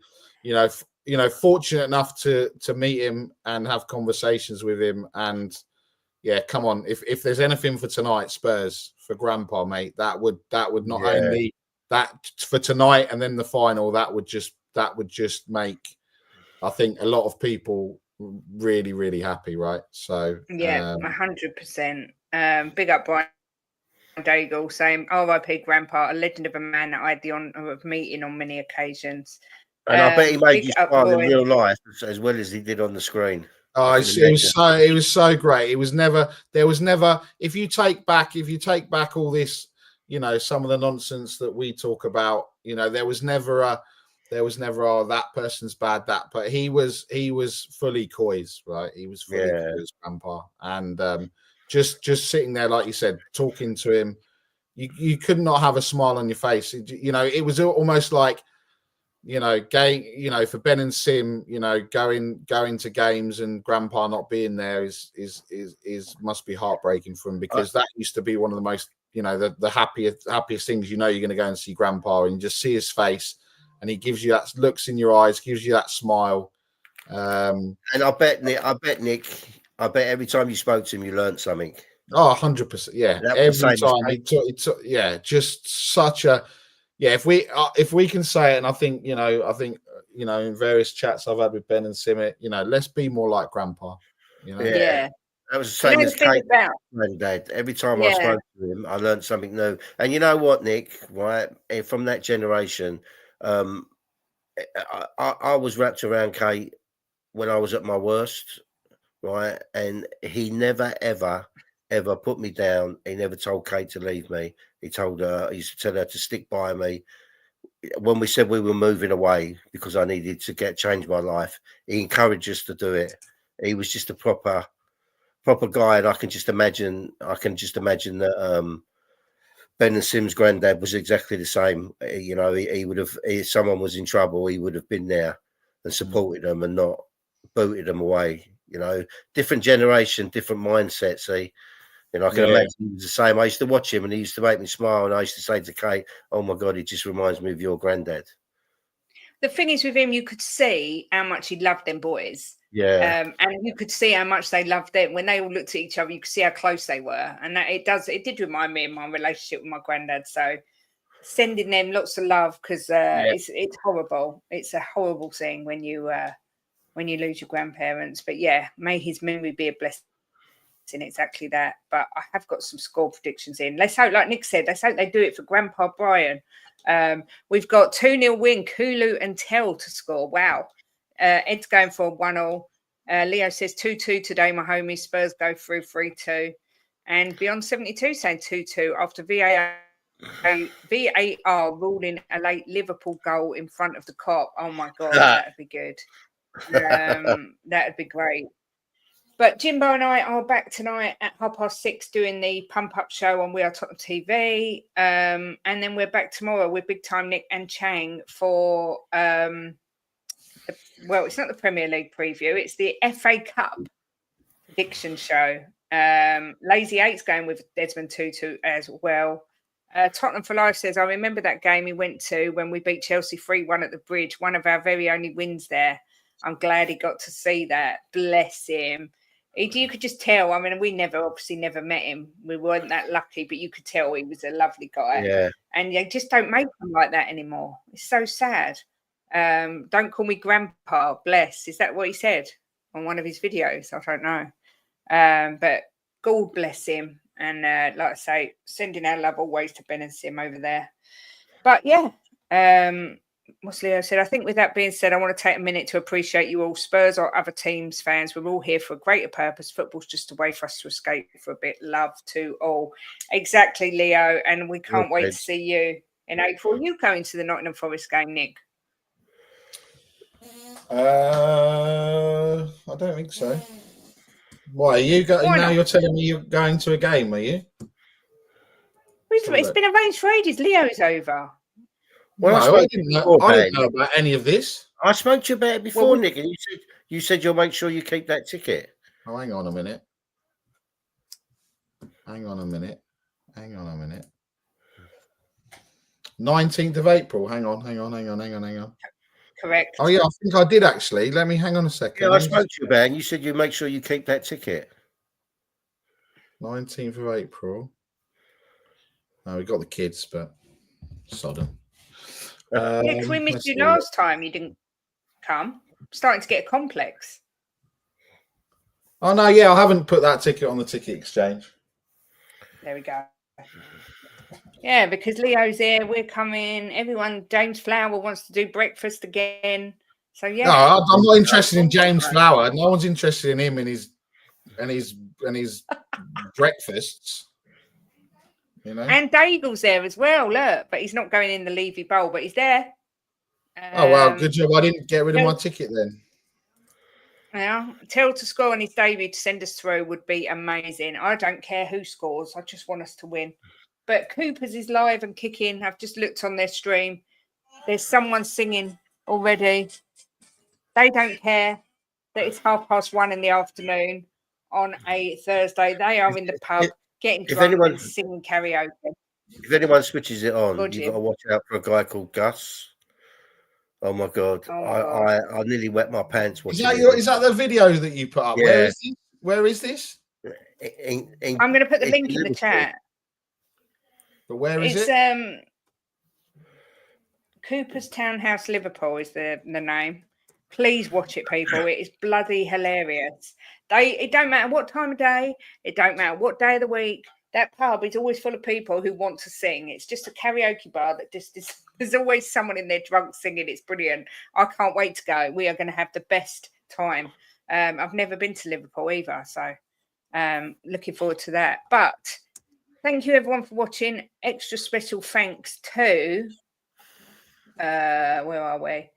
Speaker 4: fortunate enough to meet him and have conversations with him, and yeah, come on, if there's anything for tonight, Spurs for Grandpa, mate, that would not only that for tonight and then the final, that would just make, I think, a lot of people really, really happy, right? So
Speaker 2: yeah, 100%. Big up Brian Daigle saying R.I.P. Grandpa, a legend of a man that I had the honour of meeting on many occasions.
Speaker 3: And I bet he made you smile in real life as well as he did on the screen.
Speaker 4: Oh, it was so great. There was never, if you take back all this, some of the nonsense that we talk about, there was never oh, that person's bad, but he was fully coys, right? He was fully coys, Grandpa, and just sitting there, like you said, talking to him, you could not have a smile on your face. It was almost like, for Ben and Sim, going to games and Grandpa not being there is must be heartbreaking for him, because that used to be one of the most, the happiest things. You're going to go and see Grandpa and just see his face, and he gives you that looks in your eyes, gives you that smile.
Speaker 3: And I bet Nick, every time you spoke to him, you learned something.
Speaker 4: Oh, 100%. Yeah, every time he took, just such a. Yeah, if we can say it, and I think you know, in various chats I've had with Ben and Simit, you know, let's be more like Grandpa. You know,
Speaker 2: Yeah.
Speaker 3: That was the
Speaker 2: You
Speaker 3: same
Speaker 2: know
Speaker 3: as
Speaker 2: the thing
Speaker 3: Kate
Speaker 2: about
Speaker 3: and Dad. Every time I
Speaker 2: yeah,
Speaker 3: spoke to him, I learned something new. And you know what, Nick? Right, from that generation, um, I was wrapped around Kate when I was at my worst, right? And he never, ever put me down. He never told Kate to leave me. He used to tell her to stick by me. When we said we were moving away because I needed to change my life, he encouraged us to do it. He was just a proper guy, and I can just imagine that Ben and Sim's granddad was exactly the same. You know, he would have, if someone was in trouble, he would have been there and supported them and not booted them away. You know, different generation, different mindset. See, I can imagine he was the same. I used to watch him and he used to make me smile. And I used to say to Kate, "Oh my God, he just reminds me of your granddad."
Speaker 2: the thing is with him, you could see how much he loved them boys.
Speaker 3: Yeah.
Speaker 2: And you could see how much they loved them when they all looked at each other. You could see how close they were, and that it did remind me of my relationship with my granddad. So sending them lots of love because it's horrible. It's a horrible thing when you lose your grandparents. But yeah, may his memory be a blessing. Exactly that. But I have got some score predictions in. Let's hope, like Nick said, let's hope they do it for Grandpa Brian. We've got 2-0 win, Kulu and Tell to score. Wow. Ed's going for 1-1. Leo says 2-2 today, my homies. Spurs go through 3-2. And Beyond 72 saying 2-2 after VAR ruling a late Liverpool goal in front of the Kop. Oh my God, that'd be good. That'd be great. But Jimbo and I are back tonight at 6:30 doing the pump up show on We Are Tottenham TV. And then we're back tomorrow with Big Time Nick and Chang for, it's not the Premier League preview, it's the FA Cup prediction show. Lazy Eight's going with Desmond Tutu as well. Tottenham for Life says, I remember that game he went to when we beat Chelsea 3-1 at the Bridge, one of our very only wins there. I'm glad he got to see that. Bless him. You could just tell. I mean, we obviously never met him. We weren't that lucky, but you could tell he was a lovely guy.
Speaker 3: Yeah.
Speaker 2: And they just don't make them like that anymore. It's so sad. Don't call me Grandpa. Bless. Is that what he said on one of his videos? I don't know. But God bless him. And like I say, sending our love always to Ben and Sim over there. But yeah. What's Leo said? I think with that being said, I want to take a minute to appreciate you all, Spurs or other teams fans. We're all here for a greater purpose. Football's just a way for us to escape for a bit. Love to all. Exactly, Leo. And we can't wait to see you in April. You going to the Nottingham Forest game, Nick?
Speaker 4: I don't think so. Why are you going now? You're telling me you're going to a game, are you?
Speaker 2: It's been arranged for ages. Leo's over.
Speaker 4: Well, I didn't know about any of this.
Speaker 3: I spoke to you about it before, Nick, and you said you'll make sure you keep that ticket.
Speaker 4: Oh, hang on a minute. 19th of April. Hang on.
Speaker 2: Correct.
Speaker 4: Oh, yeah, I think I did actually. Let me hang on a second.
Speaker 3: Yeah, I spoke to you about it, and you said you'd make sure you keep that ticket.
Speaker 4: 19th of April. No, we got the kids, but sodden.
Speaker 2: Nick, we missed you last time. You didn't come. I'm starting to get a complex.
Speaker 4: Oh, no, yeah, I haven't put that ticket on the ticket exchange.
Speaker 2: There we go. Yeah, because Leo's here, we're coming. Everyone, James Flower wants to do breakfast again. So yeah.
Speaker 4: No, I'm not interested in James Flower. No one's interested in him and his breakfasts. You know?
Speaker 2: And Daigle's there as well, look, but he's not going in the Levy Bowl, but he's there.
Speaker 4: Oh well, good job. I didn't get rid of my ticket then.
Speaker 2: Yeah, Tell to score on his debut to send us through would be amazing. I don't care who scores. I just want us to win. But Cooper's is live and kicking. I've just looked on their stream. There's someone singing already. They don't care that it's 1:30 in the afternoon on a Thursday. They are in the pub getting drunk and singing karaoke.
Speaker 3: If anyone switches it on, you've got to watch out for a guy called Gus. Oh my God. I nearly wet my pants watching
Speaker 4: Is that the video that you put up? Yeah. Where is this?
Speaker 2: I'm going to put the link in the chat.
Speaker 4: But where is it?
Speaker 2: Cooperstown House, Liverpool is the name. Please watch it, people. It is bloody hilarious. It don't matter what time of day, it don't matter what day of the week. That pub is always full of people who want to sing. It's just a karaoke bar that just is. There's always someone in there drunk singing. It's brilliant. I can't wait to go. We are going to have the best time. I've never been to Liverpool either, so looking forward to that. But thank you everyone for watching. Extra special thanks to where are we?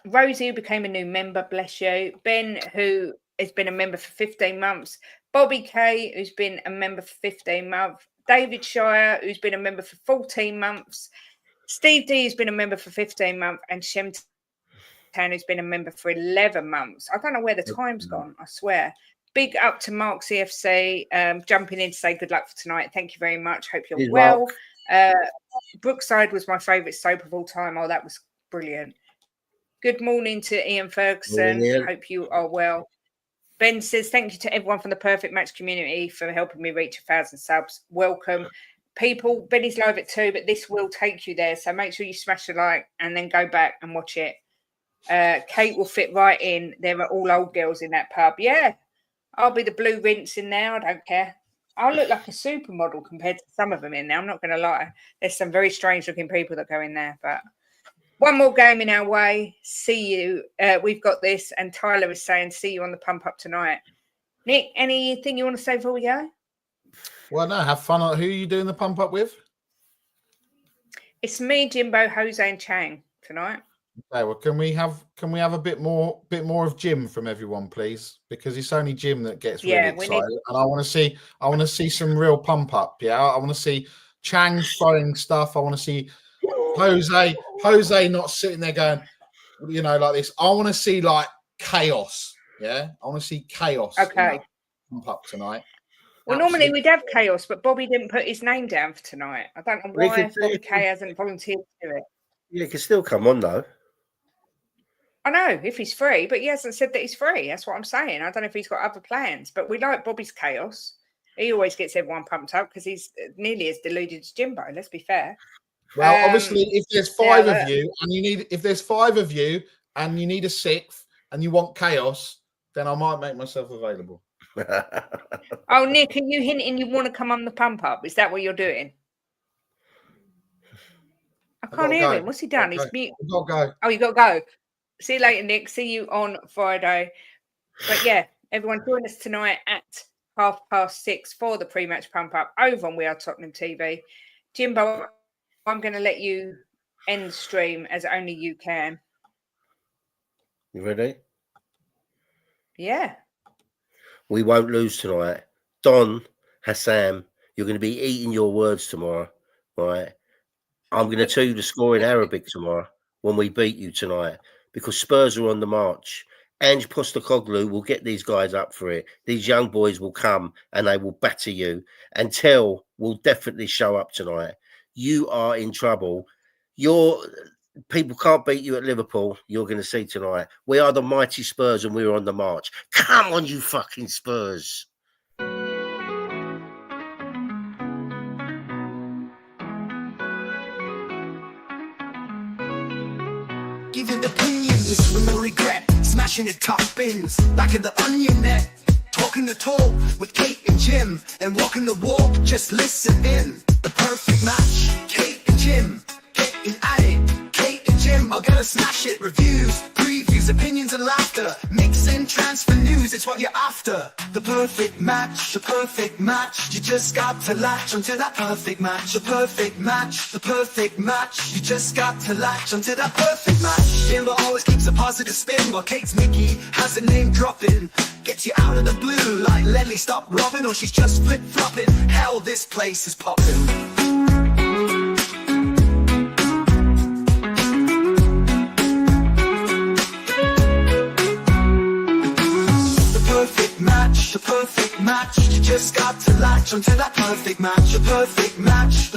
Speaker 2: Rosie, who became a new member, bless you. Ben, who has been a member for 15 months. Bobby K, who's been a member for 15 months. David Shire, who's been a member for 14 months. Steve D, who's been a member for 15 months. And Shem Tan, who's been a member for 11 months. I don't know where the time's gone, I swear. Big up to Mark CFC, jumping in to say good luck for tonight. Thank you very much. Hope you're well. Brookside was my favourite soap of all time. Oh, that was brilliant. Good morning to Ian Ferguson. Hope you are well. Ben says, thank you to everyone from the Perfect Match community for helping me reach 1,000 subs. Welcome. People, Benny's live at 2, but this will take you there. So make sure you smash the like and then go back and watch it. Kate will fit right in. There are all old girls in that pub. Yeah, I'll be the blue rinse in there. I don't care. I look like a supermodel compared to some of them in there. I'm not going to lie. There's some very strange looking people that go in there, but one more game in our way. See you. We've got this. And Tyler is saying, see you on the pump up tonight. Nick, anything you want to say before we go?
Speaker 4: Well, no, have fun. Who are you doing the pump up with?
Speaker 2: It's me, Jimbo, Jose, and Chang tonight.
Speaker 4: Okay, well, can we have a bit more of Jim from everyone, please? Because it's only Jim that gets really excited, and I want to see some real pump up. Yeah, I want to see Chang throwing stuff. I want to see Jose not sitting there going, like this. I want to see like chaos. Yeah, I want to see chaos.
Speaker 2: Okay,
Speaker 4: pump up tonight.
Speaker 2: Well, normally we'd have chaos, but Bobby didn't put his name down for tonight. I don't know why Bobby K hasn't volunteered to do it.
Speaker 3: Yeah, he can still come on though.
Speaker 2: I know, if he's free, but he hasn't said that he's free. That's what I'm saying. I don't know if he's got other plans, but we like Bobby's chaos. He always gets everyone pumped up because he's nearly as deluded as Jimbo, let's be fair.
Speaker 4: Well, obviously, if there's five of you and you need a sixth and you want chaos, then I might make myself available.
Speaker 2: Oh, Nick, are you hinting you want to come on the pump up? Is that what you're doing? I can't hear him. What's he done? He's mute.
Speaker 4: I've got to go.
Speaker 2: Oh, you got to go. See you later, Nick. See you on Friday. But yeah, everyone join us tonight at 6:30 for the pre-match pump up over on We Are Tottenham TV. Jimbo, I'm going to let you end the stream as only you can.
Speaker 3: You ready?
Speaker 2: Yeah.
Speaker 3: We won't lose tonight. Don, Hassam, you're going to be eating your words tomorrow, right? I'm going to tell you the score in Arabic tomorrow when we beat you tonight, because Spurs are on the march. Ange Postecoglou will get these guys up for it. These young boys will come and they will batter you. And Tell will definitely show up tonight. You are in trouble. People can't beat you at Liverpool. You're going to see tonight. We are the mighty Spurs and we're on the march. Come on, you fucking Spurs.
Speaker 5: Giving opinions with no regret, smashing the top bins like in the onion net. Talking the talk with Kate and Jim, and walking the walk, just listen in. The perfect match, Kate and Jim, getting at it. Kate and Jim are gonna smash it. Reviews, previews, opinions and laughter, mix and transfer news, it's what you're after. The perfect match, the perfect match. You just got to latch onto that perfect match. The perfect match, the perfect match. You just got to latch onto that perfect match. Jimbo always keeps a positive spin, while Kate's Mickey has a name dropping. Gets you out of the blue like Ledley stop robbing, or she's just flip-flopping. Hell, this place is popping. The perfect match, you just got to latch onto that perfect match. The perfect match,